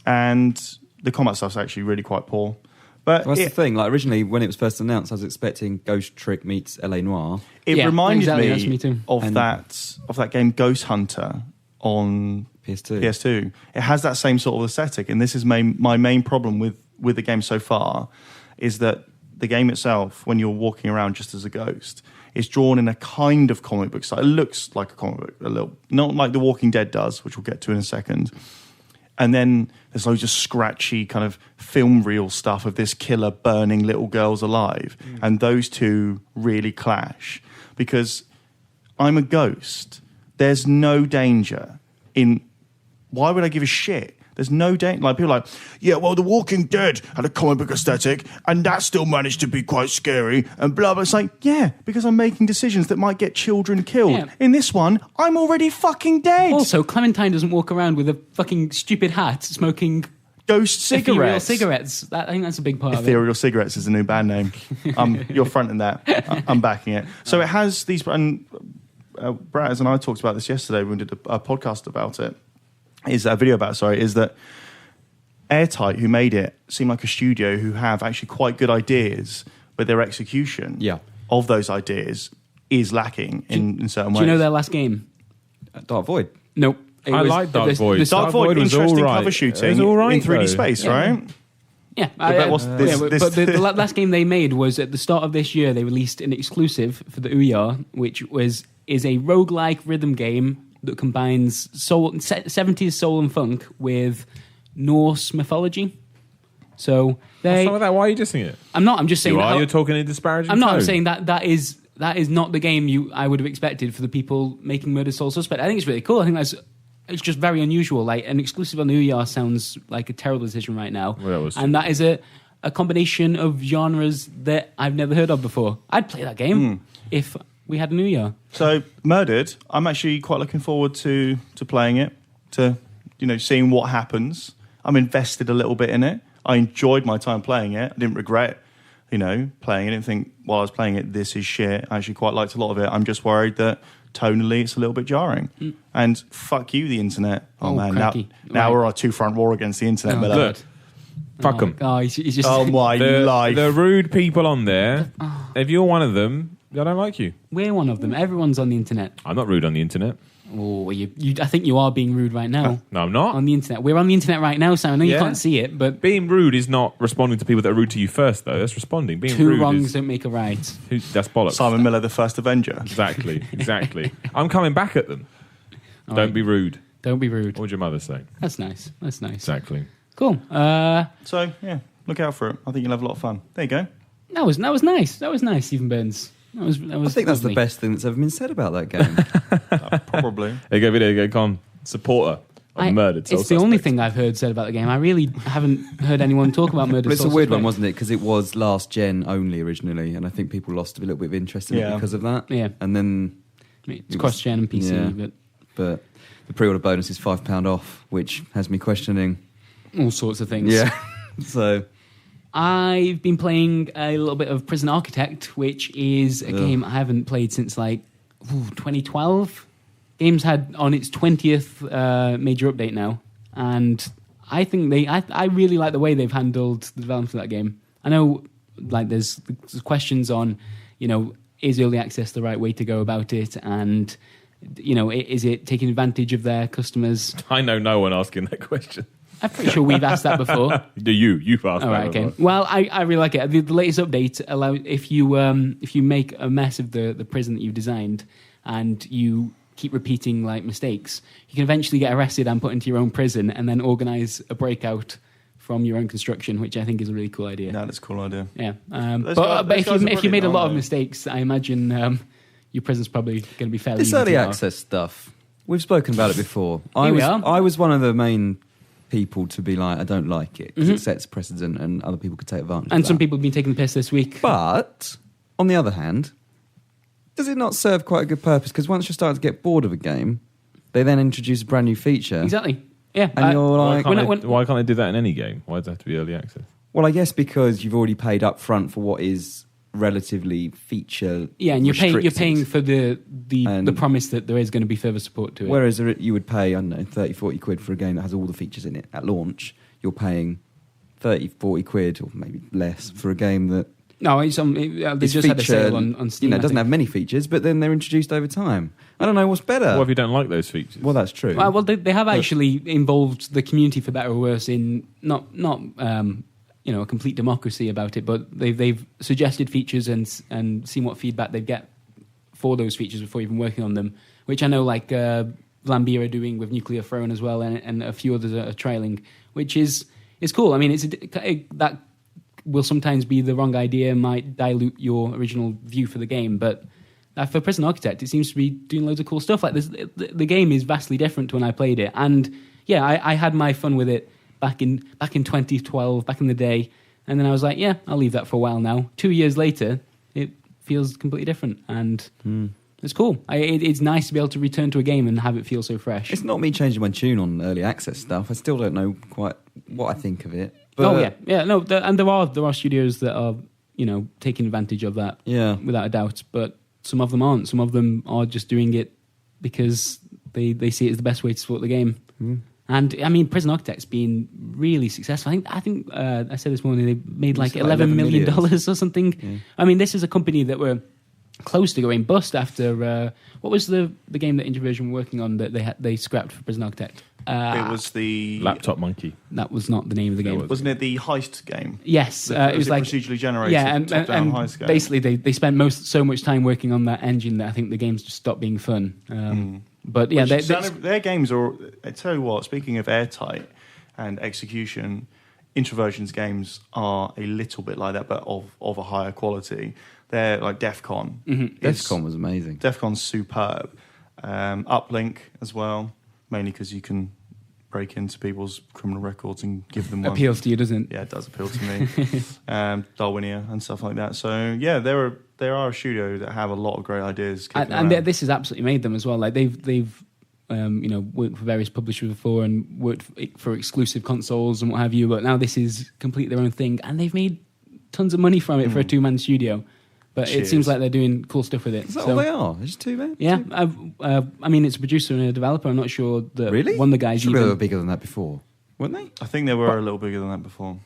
And the combat stuff's actually really quite poor. But that's the thing. Like originally, when it was first announced, I was expecting Ghost Trick meets LA Noire. It reminded me too. of that game Ghost Hunter on PS2. It has that same sort of aesthetic, and this is my main problem with the game so far, is that the game itself, when you're walking around just as a ghost, is drawn in a kind of comic book style. It looks like a comic book, a little, not like The Walking Dead does, which we'll get to in a second. And then there's loads of scratchy kind of film reel stuff of this killer burning little girls alive. And those two really clash. Because I'm a ghost. There's no danger in... Why would I give a shit? There's no danger. Like, people are like, yeah, well, The Walking Dead had a comic book aesthetic, and that still managed to be quite scary, and blah, blah. It's like, yeah, because I'm making decisions that might get children killed. Yeah. In this one, I'm already fucking dead. Also, Clementine doesn't walk around with a fucking stupid hat smoking... Ghost cigarettes. Ethereal cigarettes. I think that's a big part of it. Ethereal Cigarettes is a new band name. You're fronting that. I'm backing it. So it has these... And Braz and I talked about this yesterday when we did a podcast about it. Is that Airtight, who made it, seem like a studio who have actually quite good ideas, but their execution of those ideas is lacking in certain ways. Do you know their last game? Dark Void? Nope. I like Dark Void. Dark Void was interesting cover shooting in 3D space, right? Yeah, but the last game they made was at the start of this year. They released an exclusive for the Ouya, which is a roguelike rhythm game that combines 70s soul and funk with Norse mythology. So what's wrong with that? Why are you dissing it? I'm not. I'm just saying. You're talking in disparaging I'm not. tone. I'm saying that is not the game I would have expected for the people making Murder Soul Suspect. I think it's really cool. I think it's just very unusual. Like an exclusive on the Ouya sounds like a terrible decision right now. And that is a combination of genres that I've never heard of before. I'd play that game if we had a New Year. So, Murdered, I'm actually quite looking forward to playing it, to seeing what happens. I'm invested a little bit in it. I enjoyed my time playing it. I didn't regret, playing it. I didn't think while I was playing it, this is shit. I actually quite liked a lot of it. I'm just worried that tonally it's a little bit jarring. And fuck you, the internet. Oh man, now we're on a two-front war against the internet. Look, fuck them. Oh, he's just my life. The rude people on there, if you're one of them, I don't like you. We're one of them. Everyone's on the internet. I'm not rude on the internet. Oh, I think you are being rude right now. No, I'm not. On the internet. We're on the internet right now, so I know you can't see it, but... Being rude is not responding to people that are rude to you first, though. That's responding. Being two rude wrongs don't make a right. That's bollocks. Simon Miller, the first Avenger. Exactly. I'm coming back at them. Don't be rude. Don't be rude. What would your mother say? That's nice. Exactly. Cool. So, yeah, look out for it. I think you'll have a lot of fun. There you go. That was nice. That was nice, Stephen Burns. That was I think that's the best thing that's ever been said about that game. Probably. There you go, VideoGamer supporter of murdered soul It's the only thing I've heard said about the game. I really haven't heard anyone talk about murdered But it's soul a weird suspect. one, wasn't it? Because it was last gen only originally, and I think people lost a little bit of interest in it because of that. Yeah. And then... It's cross-gen and PC, but the pre-order bonus is £5 off, which has me questioning... all sorts of things. Yeah. So... I've been playing a little bit of Prison Architect, which is a game I haven't played since 2012. Game's had on its 20th major update now, and I think I really like the way they've handled the development of that game. I know there's questions on, is early access the right way to go about it, and is it taking advantage of their customers? I know no one asking that question. I'm pretty sure we've asked that before. You've asked that before. Okay. Well, I really like it. The latest update allows if you make a mess of the prison that you've designed and you keep repeating mistakes, you can eventually get arrested and put into your own prison and then organise a breakout from your own construction, which I think is a really cool idea. No, that's a cool idea. Yeah. But if you made a lot of mistakes, I imagine your prison's probably going to be fairly This easy early to access stuff, we've spoken about it before. I was one of the main people to be like, I don't like it because it sets precedent and other people could take advantage of that. And some people have been taking the piss this week. But on the other hand, does it not serve quite a good purpose? Because once you're starting to get bored of a game, they then introduce a brand new feature. Exactly. Yeah. And you're like... Why can't they do that in any game? Why does it have to be early access? Well, I guess because you've already paid up front for what is relatively feature and you're paying for the And- promise that there is going to be further support to it. Whereas you would pay, I don't know, 30, 40 quid for a game that has all the features in it at launch. You're paying 30, 40 quid or maybe less for a game that... No, they just had a sale on Steam. It doesn't have many features, but then they're introduced over time. I don't know what's better. What if you don't like those features? Well, that's true. Well, they have actually involved the community, for better or worse, in not a complete democracy about it, but they've suggested features and seen what feedback they get for those features before even working on them, which I know Vlambeer are doing with Nuclear Throne as well, and a few others are trailing, which is cool. I mean, that will sometimes be the wrong idea, might dilute your original view for the game, but for Prison Architect, it seems to be doing loads of cool stuff. The game is vastly different to when I played it, and yeah, I had my fun with it back in 2012, back in the day, and then I was like, yeah, I'll leave that for a while now. 2 years later, it feels completely different, and it's cool. It's nice to be able to return to a game and have it feel so fresh. It's not me changing my tune on early access stuff. I still don't know quite what I think of it. But and there are studios that are taking advantage of that, without a doubt. But some of them aren't. Some of them are just doing it because they see it as the best way to support the game. And I mean, Prison Architect's been really successful. I think I said this morning they made $11 million or something. Yeah. I mean, this is a company that were close to going bust after what was the game that Introversion were working on that they scrapped for Prison Architect? It was the Laptop Monkey. That was not the name of the game. Wasn't it the heist game? Yes, it was procedurally generated. Yeah, and heist game. Basically they spent so much time working on that engine that I think the games just stopped being fun. But yeah, their games are. I tell you what. Speaking of airtight and execution, Introversion's games are a little bit like that, but of a higher quality. They're like DEFCON. DEFCON was amazing. DEFCON's superb. Uplink as well, mainly because you can break into people's criminal records and give them one. Appeals to you, doesn't it? Yeah, it does appeal to me. Darwinia and stuff like that. So yeah, there are a studio that have a lot of great ideas. And this has absolutely made them as well. Like they've worked for various publishers before and worked for exclusive consoles and what have you. But now this is completely their own thing, and they've made tons of money from it for a 2-man studio. But it seems like they're doing cool stuff with it. Is that all they are? It's 2 men? Yeah. I mean, it's a producer and a developer. I'm not sure that really? one of the guys they were bigger than that before, weren't they? I think they were a little bigger than that before.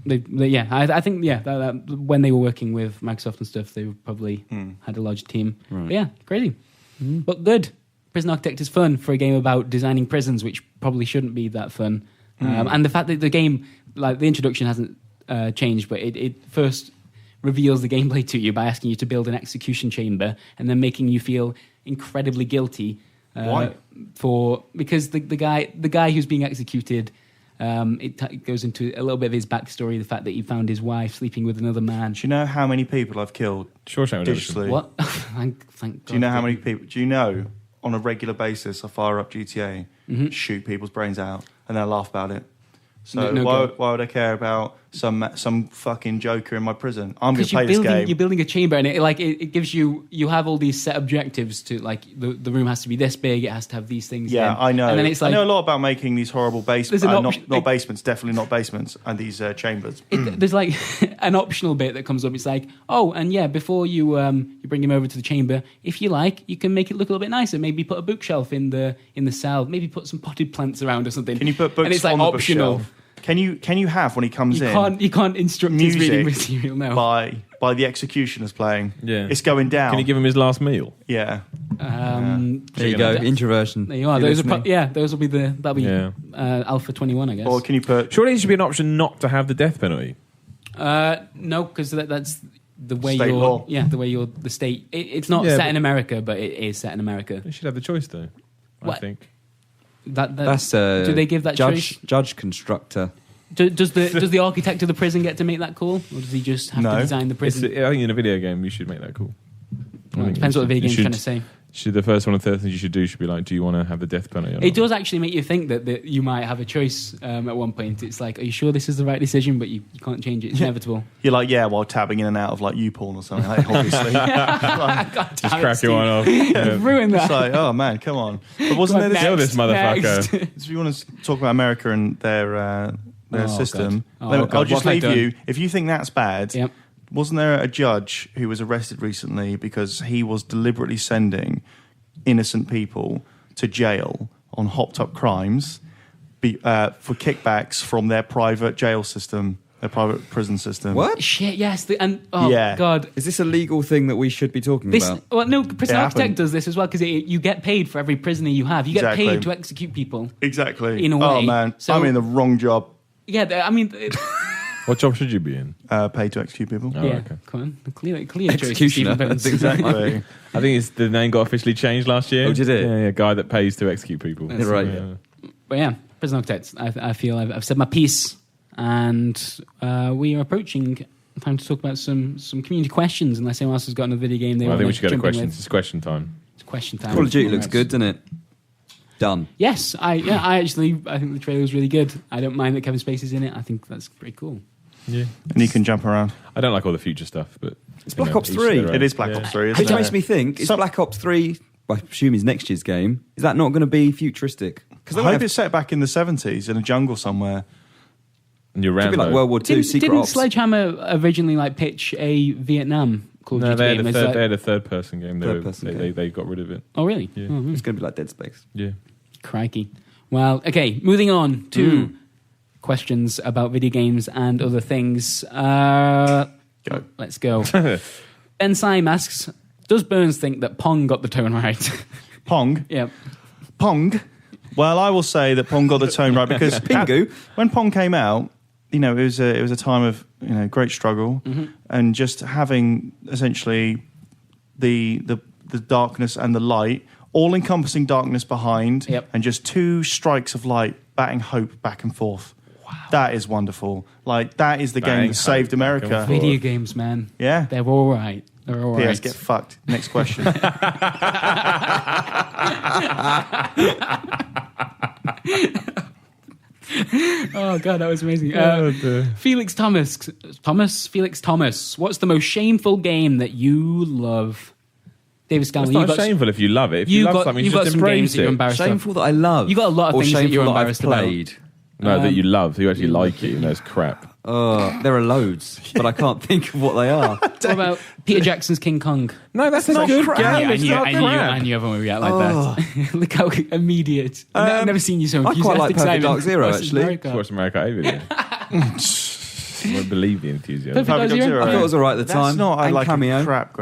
I think that when they were working with Microsoft and stuff, they probably had a large team. Right. But yeah, crazy, but good. Prison Architect is fun for a game about designing prisons, which probably shouldn't be that fun. And the fact that the game, like the introduction, hasn't changed, but it first reveals the gameplay to you by asking you to build an execution chamber and then making you feel incredibly guilty. Why? Because the guy who's being executed. It goes into a little bit of his backstory, the fact that he found his wife sleeping with another man. Do you know how many people I've killed digitally? What? Thank God. Do you know how many people? Do you know on a regular basis I fire up GTA, shoot people's brains out, and then I laugh about it? So why would I care about some fucking joker in my prison? I'm going to play this game. You're building a chamber, and it gives you have all these set objectives to, like, the room has to be this big, it has to have these things. Yeah, I know. And then it's like, I know a lot about making these horrible basements, not basements, definitely not basements, and these chambers. There's like an optional bit that comes up. It's like, oh, and yeah, before you bring him over to the chamber, if you like, you can make it look a little bit nicer. Maybe put a bookshelf in the cell. Maybe put some potted plants around or something. Can you put books and it's like on the optional. Bookshelf? Can you have when he comes in? You can't instruct his reading material now. By the executioners playing. Yeah, it's going down. Can you give him his last meal? Yeah. There you go. Introversion. There you are. Those will be Alpha 21, I guess. Or can you put? Surely there should be an option not to have the death penalty. No, because that's the way state law. Yeah, the way the state. It's not set in America, but it is set in America. They should have the choice, though. I think. That's do they give that choice? Judge constructor. Does the architect of the prison get to make that call, or does he just have to design the prison? I think in a video game you should make that call. It depends what the video game's trying to say. The first one of the third things you should do should be like, do you want to have the death penalty? It does actually make you think that you might have a choice at one point. It's like, are you sure this is the right decision? But you can't change it. It's inevitable. You're like, yeah, while tabbing in and out of like YouPorn or something, like, obviously. Just cracking one off. Ruin that. It's like, oh man, come on. But wasn't there this motherfucker? So you want to talk about America and their system? God. I'll just leave you. If you think that's bad, yep. Wasn't there a judge who was arrested recently because he was deliberately sending innocent people to jail on hopped-up crimes for kickbacks from their private jail system, their private prison system? What? Shit, yes. God. Is this a legal thing that we should be talking about? Well, no, Prison Architect does this as well, because you get paid for every prisoner you have. You get paid to execute people. Exactly. In a way. Oh, man. So, I'm in the wrong job. Yeah, I mean... What job should you be in? Paid to execute people. Oh, yeah, okay. Come on. Clear executioner. Exactly. I think the name got officially changed last year. Oh, did it? Yeah, guy that pays to execute people. That's right. Yeah. But yeah, Prison Architect. I feel I've said my piece, and we are approaching time to talk about some community questions. Unless anyone else has got another video game I think we should go to questions. It's question time. It's question time. Call of Duty looks good, doesn't it? Done. Yes, I think the trailer was really good. I don't mind that Kevin Spacey's in it. I think that's pretty cool. Yeah, and he can jump around. I don't like all the future stuff, but it's Black Ops 3. It is Black Ops 3. Which makes me think: is Black Ops 3? I assume is next year's game. Is that not going to be futuristic? Because I hope it's set back in the 70s in a jungle somewhere. And you're Could be like World War II. Didn't Sledgehammer originally pitch a Vietnam Call of Duty game? They had a third-person game. They got rid of it. Oh, really? Yeah. Oh, it's going to be like Dead Space. Yeah. Crikey. Well, okay, moving on to questions about video games and other things. Let's go. Ben Syme asks, does Burns think that Pong got the tone right? Pong? Yeah. Pong? Well, I will say that Pong got the tone right because Pingu. When Pong came out, it was a time of great struggle, and just having essentially the darkness and the light, all-encompassing darkness behind, and just two strikes of light batting hope back and forth. Wow. That is wonderful. Like, that is the game that saved America. Video games, man. Yeah. They're all right. They're all right. PS, get fucked. Next question. Oh, God, that was amazing. Felix Thomas. What's the most shameful game that you love? David Scanlon, it's not shameful if you love it. If you love something, you just embrace it. Shameful that I love. You got a lot of things that you're embarrassed about. No, that you love. You actually like it. That's crap. There are loads, but I can't think of what they are. What about Peter Jackson's King Kong? No, that's not good. I knew everyone would react like that. Look how immediate. I've never seen you so I quite like Perfect Dark Zero, actually. Sports America, video. I won't believe the enthusiasm. Perfect Dark Zero? I thought it was all right at the time. That's not and like Cameo. a crap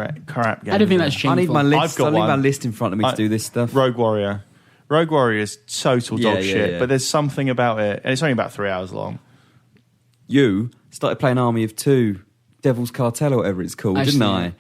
game. I don't think that's shameful. I need my list. I've got I need my one. list in front of me to do this stuff. Rogue Warrior. Rogue Warrior is total dog shit, yeah. but there's something about it, and it's only about 3 hours long. You started playing Army of Two, Devil's Cartel or whatever it's called, Actually, didn't I?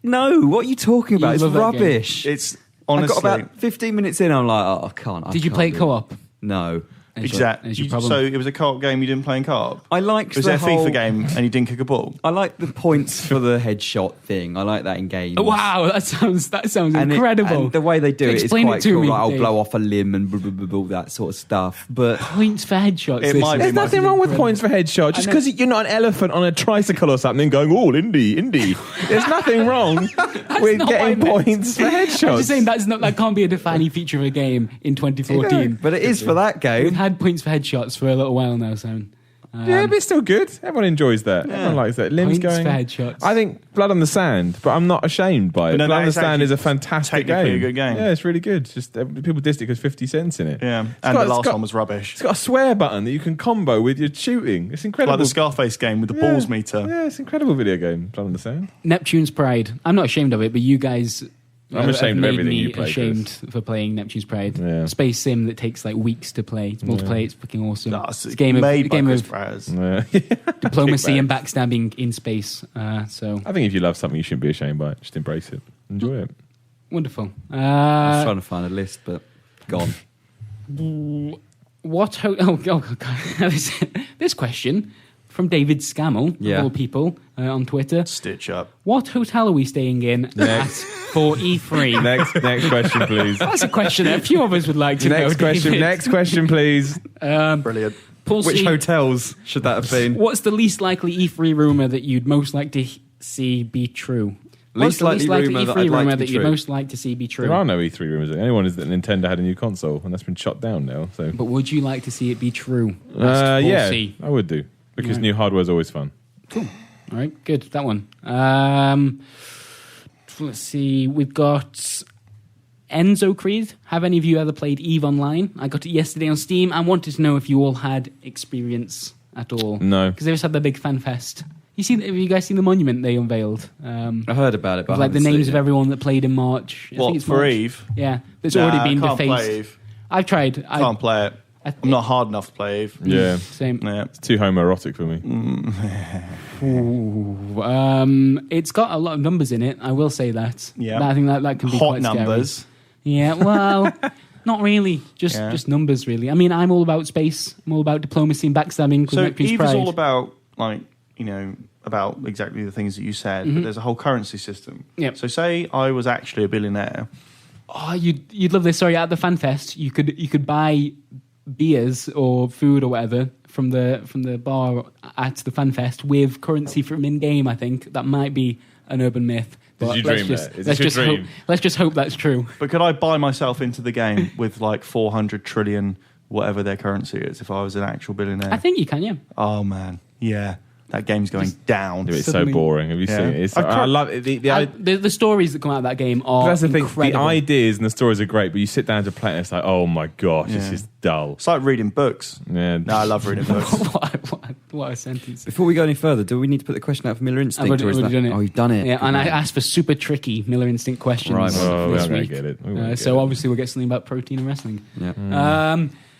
No, what are you talking about? It's love that game. rubbish. It's honestly... I got about 15 minutes in, I'm like, oh, I can't. Did you play it co-op? No. Exactly. So it was a co-op game you didn't play in co-op? I liked was the there a whole... FIFA game and you didn't kick a ball? I like the points for the headshot thing. I like that in games. Wow, that sounds incredible. And the way they do it is Explain quite to cool. me, Like, I'll Dave. blow off a limb and blah, blah, blah, blah, that sort of stuff. But Points for headshots. There's nothing wrong with points for headshot. Just because you're not an elephant on a tricycle or something going, oh, Indy. There's nothing wrong with getting points for headshots. I'm just saying that can't be a defining feature of a game in 2014. but it is for that game. We've had points for headshots for a little while now, Simon. Yeah, but it's still good. Everyone enjoys that. Everyone likes that. Limbs Points going. for headshots. I think Blood on the Sand, but I'm not ashamed by it. But no, Blood on the it's Sand is a actually fantastic technically game. a good game. Yeah, it's really good. Just people dissed it because 50 cents in it. Yeah, It's and got- the last it's got- one was rubbish. It's got a swear button that you can combo with your shooting. It's incredible. Like the Scarface game with the balls meter. Yeah, it's an incredible video game. Blood on the Sand. Neptune's Pride. I'm not ashamed of it, but you guys I'm ashamed of made everything me you play, ashamed for playing Neptune's Pride. Yeah. Space sim that takes like weeks to play. It's multiplayer. It's fucking awesome. It's It's a game made by Chris of Brass. Yeah. diplomacy and backstabbing in space. So I think if you love something, you shouldn't be ashamed by it. Just embrace it. Enjoy it. wonderful. I was trying to find a list, but gone. This question from David Scammell, of all people, on Twitter. Stitch up. What hotel are we staying in for E3? Next question, please. That's a question that a few of us would like to know. Next question. David. Next question, please. Brilliant. Paul Which C, hotels should that have been? what's the least likely E3 rumor that you'd most like to see be true? What's Least the likely least likely rumour that E3 I'd like rumor to be that you'd true? most like to see be true? There are no E3 rumors. The only one is that Nintendo had a new console, and that's been shot down now. So, But would you like to see it be true? Asked Paul yeah, C. I would do because Yeah. new hardware is always fun. Cool. All right, good. That one. Let's see. We've got Enzo Creed. Have any of you ever played EVE Online? I got it yesterday on Steam. I wanted to know if you all had experience at all. No. Because they just had the big fan fest. Have you guys seen the monument they unveiled? I heard about it, but With, I like the haven't names seen of it. everyone that played in March. I think What, it's for March. Eve? Yeah. That's already been can't defaced. play Eve. I've tried. Can't play it. I I'm not hard enough to play Eve. Yeah, Same. Yeah. it's too homoerotic for me. Ooh, it's got a lot of numbers in it. I will say that. Yeah. I think that can be Hot quite scary. numbers. Yeah, well, not really. Just numbers, really. I mean, I'm all about space. I'm all about diplomacy and backstabbing. with So Neptune's Eve is Pride. all about, like, about exactly the things that you said, but there's a whole currency system. Yep. So say I was actually a billionaire. Oh, you'd love this. Sorry, at the fan fest, you could buy beers or food or whatever from the bar at the fan fest with currency from in game. I think that might be an urban myth. But you let's dream just, that? Is let's this your just hope. dream? Let's just hope that's true. But could I buy myself into the game with like 400 trillion, whatever their currency is, if I was an actual billionaire? I think you can. Yeah. Oh man, yeah, that game's going down. It's so Suddenly- boring. Have you seen it? I love it. The stories that come out of that game are That's the thing. incredible. The ideas and the stories are great, but you sit down to play it and it's like, oh my gosh, this Yeah. is dull. It's like reading books. Yeah. No, I love reading books. what a sentence. Before we go any further, do we need to put the question out for Miller Instinct? I've or is already that... done it. Oh, you've done it. Yeah, and I Good man. asked for super tricky Miller Instinct questions Right, Oh, this we won't week. get it. We won't get So it. obviously we'll get something about protein and wrestling. Yeah.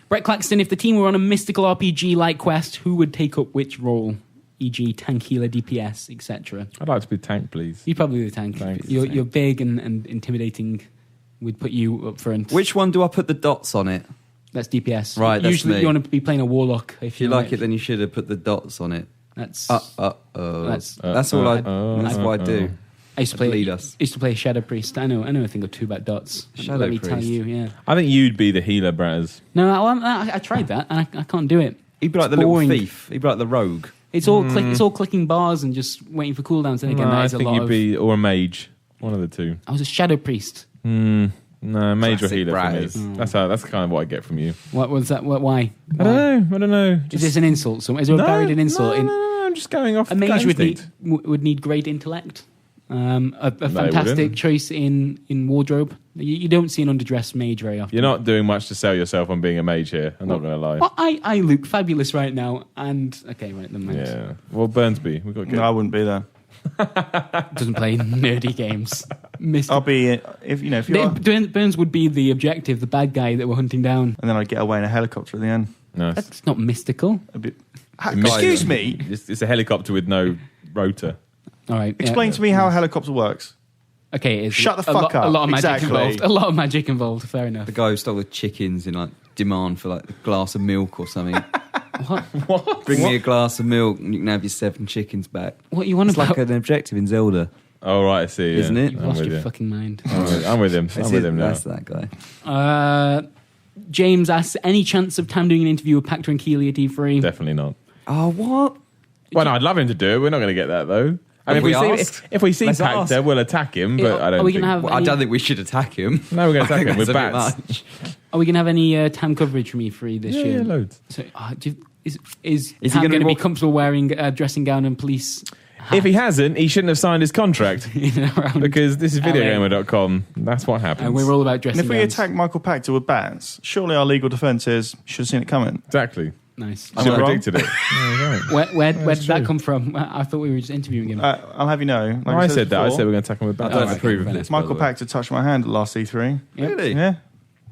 Brett Claxton, if the team were on a mystical RPG-like quest, who would take up which role? E.g. tank, healer, DPS, etc. I'd like to be tank, please. You're probably the tank. Thanks. You're big and intimidating. We'd put you up front. Which one do I put the dots on it? That's DPS. Right, that's Usually me. you want to be playing a warlock. If you like it, then you should have put the dots on it. That's That's all I. That's what I do. I used to play. lead us. I used to play Shadow Priest. I know a thing or two about dots. Shadow Let me tell Priest. you, yeah. I think you'd be the healer, Bratters. No, I tried that and I can't do it. He'd be like It's the boring. little thief. He'd be like the rogue. It's all it's all clicking bars and just waiting for cooldowns. And again, No, that I is a think lot you'd of. be or a mage, one of the two. I was a Shadow Priest. No, mage or Classic healer Bratters. for me. That's kind of what I get from you. What was that? Why? I don't know. Is this an insult? Is there a buried an insult? No, I'm just going off. A mage gut instinct. would need great intellect. A fantastic choice in wardrobe. You don't see an underdressed mage very often. You're not doing much to sell yourself on being a mage here. I'm not going to lie. Well, I look fabulous right now, and okay, right, then. Yeah. Well, Burnsby, we've got to get. No, I wouldn't be there. Doesn't play nerdy games. I'll be if you are, Burns would be the objective, the bad guy that we're hunting down, and then I'd get away in a helicopter at the end. Nice. That's not mystical. Excuse me. It's a helicopter with no rotor. All right. Explain to me how a helicopter works. Okay, it's Shut the fuck up. A lot of magic Exactly. involved. A lot of magic involved. Fair enough. The guy who stole the chickens in like demand for like a glass of milk or something. What? Bring me a glass of milk and you can have your 7 chickens back. What you want It's about? like an objective in Zelda, Oh, right, I see. isn't it? You've lost your fucking mind. I'm with him. I'm with him now. That's that guy. James asks, any chance of Tam doing an interview with Pactor and Keeley at E3? Definitely not. Oh, what? Well, no, I'd love him to do it. We're not going to get that, though. I mean, if we see Let's Pactor, ask. we'll attack him, but I don't Are we think... gonna have? Well, I don't think we should attack him. No, we're going to I attack think him with that's a bit bats. much. Are we going to have any Tam coverage from E3 this year? Yeah, loads. So, is he Tam gonna going to be walk- comfortable wearing a dressing gown and police hat? If he hasn't, he shouldn't have signed his contract. Around Because this is LA. VideoGamer.com. That's what happens. And we're all about dressing And if we gowns. attack Michael Pactor with bats, surely our legal defence is should have seen it coming. Exactly. Nice. I should have wrong? predicted it. Yeah, right. Where did That's that true. come from? I thought we were just interviewing him. I'll have you know. Like I said that. I before, said we're going to attack him with I bats. don't Oh, approve okay, of this. by Michael the way. Pactor touched my hand at last E3. Yep. Really? Yeah.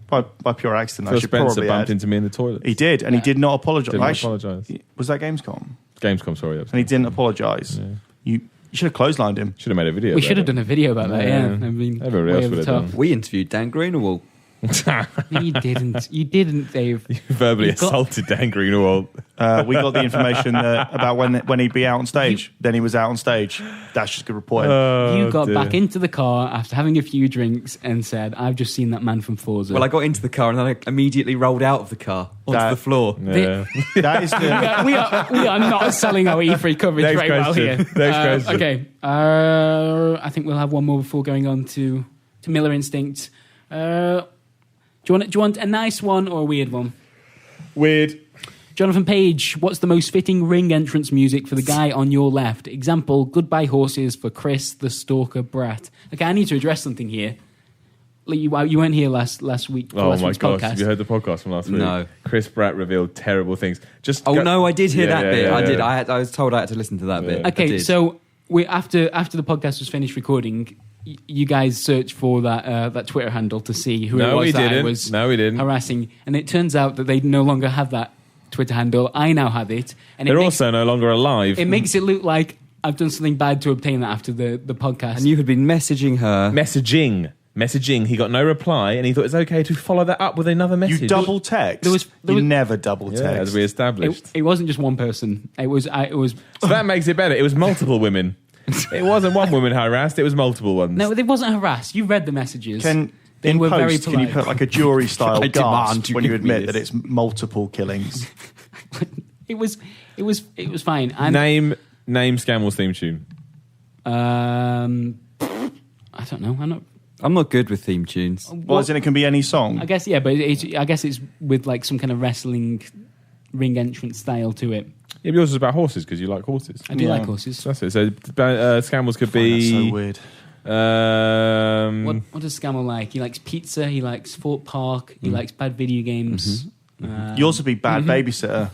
By pure accident, I Phil should Spencer probably bumped add. into me in the toilet. He did, and he did not apologise. Didn't Actually, apologise. was that Gamescom? Gamescom, sorry. And he didn't apologise. Yeah. You should have clotheslined him. Should have made a video. We about should have it. done a video about that, yeah. Yeah. I mean, Everybody way else over would the have top. done. We interviewed Dan Greenawalt. No, you didn't. You didn't, Dave. You verbally You've got- assaulted Dan Greenawalt. We got the information about when he'd be out on stage. Then he was out on stage. That's just good reporting. You got dear. back into the car after having a few drinks and said, I've just seen that man from Forza. Well, I got into the car and then I immediately rolled out of the car onto That- the floor. Yeah. That is the. we are not selling our E3 coverage Next very well question. here. Next question. Okay. I think we'll have one more before going on to Miller Instinct. Do you want a nice one or a weird one? Weird. Jonathan Page, what's the most fitting ring entrance music for the guy on your left? Example, Goodbye Horses for Chris the Stalker Brat. Okay, I need to address something here. Like, you weren't here last week. For Oh last my week's gosh! podcast. Have you heard the podcast from last week? No. Chris Pratt revealed terrible things. No, I did hear Yeah, that yeah, bit. yeah, I did. yeah. I was told I had to listen to that bit. Yeah. I Okay, did. so after the podcast was finished recording, you guys searched for that Twitter handle to see who it No, was we that I didn't. was No, we didn't. harassing, and it turns out that they no longer have that Twitter handle. I now have it, and They're it makes, also no longer alive. it makes it look like I've done something bad to obtain that after the podcast. And you had been messaging her. Messaging. He got no reply, and he thought it's okay to follow that up with another message. You double text. There was- you never double text. Yeah, as we established. it wasn't just one person. It was So that makes it better. It was multiple women. It wasn't one woman harassed. It was multiple ones. no, it wasn't harassed. You read the messages. They were post, very can you polite. put like a jury style I gasp demand you when you give me admit that this. it's multiple killings? It was fine. And Name Scamwell's theme tune. I don't know. I'm not good with theme tunes. Well, as in it can be any song. I guess yeah, but I guess it's with like some kind of wrestling ring entrance style to it. Yeah, but yours is about horses because you like horses. I do Yeah. like horses. So that's it. So Scamwell's could Find that be. so weird. What does Scammell like? He likes pizza. He likes Fort Park. He likes bad video games. You also be Bad Babysitter.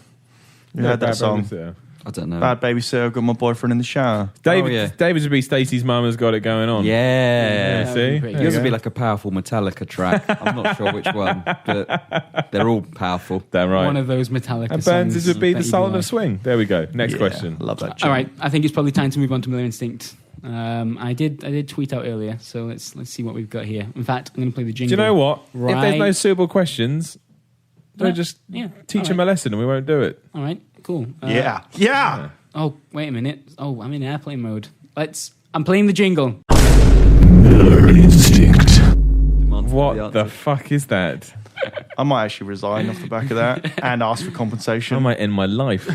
You heard that Bad song? Babysitter. I don't know. Bad Babysitter, got my boyfriend in the shower. David, yeah. David's would be Stacey's mum has got it going on. Yeah. that would be See? pretty There Yours you would be go. like a powerful Metallica track. I'm not sure which one, but they're all powerful. Damn right. One of those Metallica And songs. Burns' would be that the you Sultan like. of Swing. There we go. Next Yeah, question. Love that. All right, I think it's probably time to move on to Miller Instinct. I did tweet out earlier, so let's see what we've got here. In fact, I'm going to play the Do jingle. you know what? If there's Right. no suitable questions, Yeah. don't just Yeah. teach All him a lesson and we won't do it. All right, cool. Yeah. Oh, wait a minute. Oh, I'm in airplane mode. I'm playing the jingle. Demand for What the answer. fuck is that? I might actually resign off the back of that and ask for compensation. I might end my life.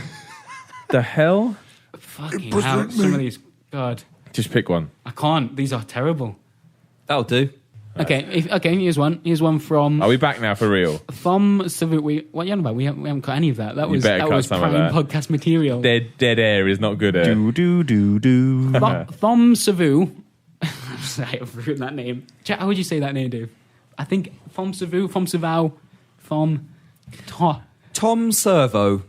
The hell? Fucking hell. Some of these. God, Just pick one. I can't. These are terrible. That'll do. Okay, here's one. Here's one from Are we back now for real? Thom Savu. What are you on about? We haven't got any of that. That You was better that cut was some of prime that. podcast material. Dead air is not good air. Do. Thom Savu I have ruined that name. How would you say that name, Dave? I think Fom Savau, Tom Servo.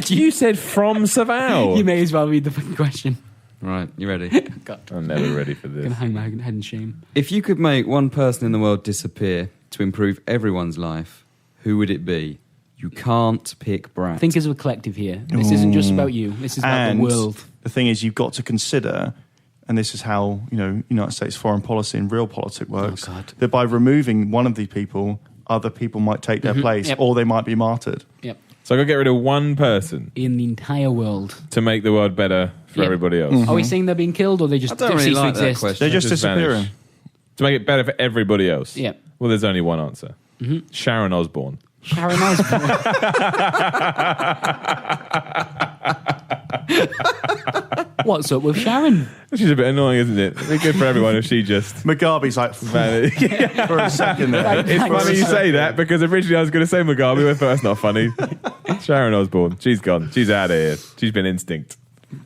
You said from Savau. You may as well read the fucking question. Right, you ready? God. I'm never ready for this. I'm going to hang my head in shame. If you could make one person in the world disappear to improve everyone's life, who would it be? You can't pick Brat. Think as a collective here. This isn't just about you. This is about the world. The thing is, you've got to consider, and this is how United States foreign policy and real politics works, that by removing one of these people, other people might take their place, or they might be martyred. Yep. So I got to get rid of one person in the entire world to make the world better for everybody else. Mm-hmm. Are we saying they're being killed, or they just cease to exist? They're just disappearing. Vanish. To make it better for everybody else. Yeah. Well, there's only one answer. Mm-hmm. Sharon Osbourne. Sharon Osbourne. What's up with Sharon? She's a bit annoying, isn't it? It'd be good for everyone if she just... Mugabe's like... for a second there. It's funny you say that, because originally I was going to say Mugabe, but that's not funny. Sharon Osbourne. She's gone. She's out of here. She's been instinct.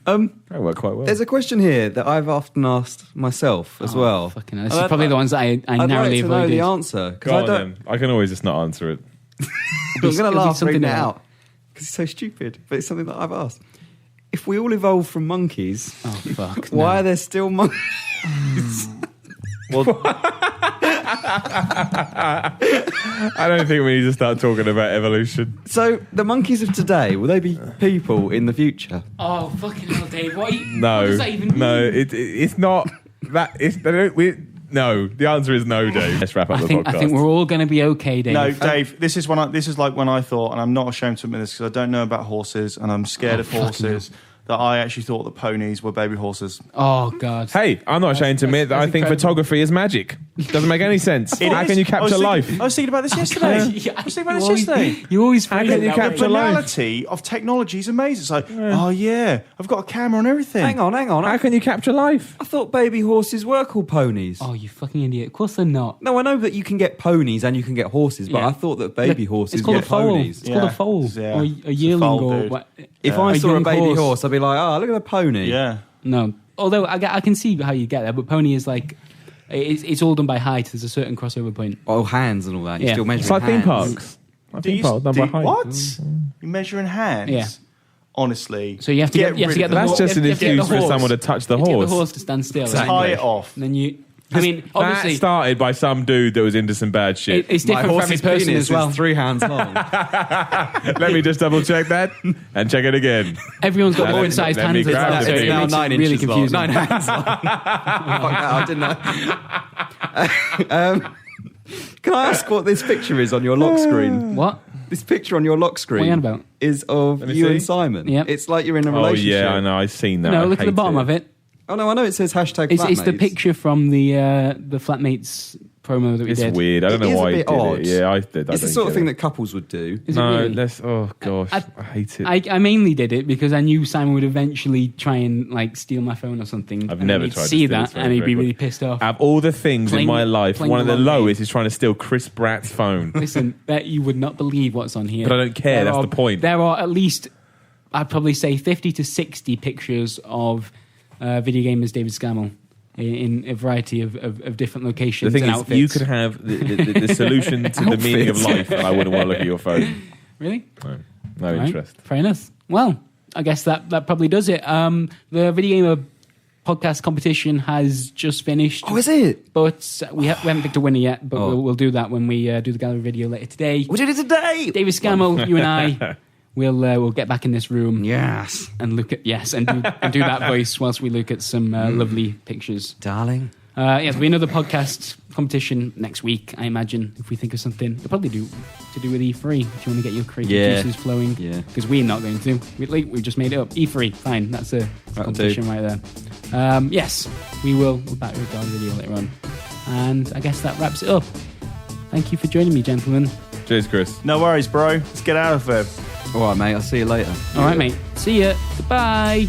That worked quite well. There's a question here that I've often asked myself as well. Fucking hell. This is probably the ones that I narrowly avoided. I'd like to know the answer. Go on, then. I can always just not answer it. I'm going to laugh reading it out because it's so stupid, but it's something that I've asked. If we all evolved from monkeys, why are there still monkeys? Well, I don't think we need to start talking about evolution. So the monkeys of today, will they be people in the future? Oh, fucking hell, Dave. What does that even mean? No, it's not that. No, the answer is no, Dave. Let's wrap up the podcast. I think we're all going to be okay, Dave. No, Dave, this is like when I thought, and I'm not ashamed to admit this because I don't know about horses and I'm scared of horses, that I actually thought that ponies were baby horses. Oh, God. Hey, I'm not ashamed to admit that I think photography is magic. Doesn't make any sense. How can you capture life? I was thinking about this yesterday. You always How can you capture life? The banality of technology is amazing. It's like, oh yeah, I've got a camera and everything. Hang on. How can you capture life? I thought baby horses were called ponies. Oh, you fucking idiot. Of course they're not. No, I know that you can get ponies and you can get horses, but I thought that baby horses get ponies. It's called a foal. Yeah. Or a yearling or what? If I saw a baby horse, I'd be like, oh, look at the pony. Yeah. No. Although I can see how you get there, but pony is like... It's all done by height. There's a certain crossover point. Oh, hands and all that. You're still measuring It's like hands. theme parks. Done by height. What? You measure in hands? Yeah. Honestly. So you have to get the That's just an excuse for someone to touch the Get the horse. horse to stand still. Tie it off. And then you... I mean, obviously... That started by some dude that was into some bad shit. It's different for every person as well. Is 3 hands long. Let me just double check that and check it again. Everyone's got more incised hands. It's now 9 really inches confusing. long. 9 hands long. I didn't know. Can I ask what this picture is on your lock screen? What? This picture on your lock screen What are you on about? is of you and Simon. Yep. It's like you're in a relationship. Oh, yeah, I know. I've seen that. No, look at the bottom of it. Oh, no, I know it says hashtag It's flatmates. the picture from the Flatmates promo that we did. It's weird. I don't know why he did odd. it. Yeah, I did. It's the sort of thing that couples would do. Is it really? Oh gosh, I hate it. I mainly did it because I knew Simon would eventually try and like steal my phone or something. I've never he'd tried to see steal that his phone, and he'd be very really pissed off. Out of all the things in my life, one of the lowest is trying to steal Chris Bratt's phone. Listen, bet you would not believe what's on here. But I don't care. That's the point. There are at least, I'd probably say, 50 to 60 pictures of VideoGamer's David Scammell in a variety of different locations. The thing and is, outfits. you could have the solution to the meaning of life, and I wouldn't want to look at your phone. Really? No interest. Fair enough. Well, I guess that probably does it. The VideoGamer podcast competition has just finished. Oh, is it? But we haven't picked a winner yet, but we'll do that when we do the gallery video later today. We did it today! David Scammell, you and I... We'll get back in this room, yes, and look at and do that voice whilst we look at some lovely pictures, darling. There'll be another podcast competition next week, I imagine. If we think of something, we'll probably do to do with E3. If you want to get your creative juices flowing, because we're not going to. We just made it up. E3, fine. That's a competition right there. Yes, we will. We'll back with our video later on, and I guess that wraps it up. Thank you for joining me, gentlemen. Cheers, Chris. No worries, bro. Let's get out of here. All right, mate. I'll see you later. All right, mate. See ya. Goodbye.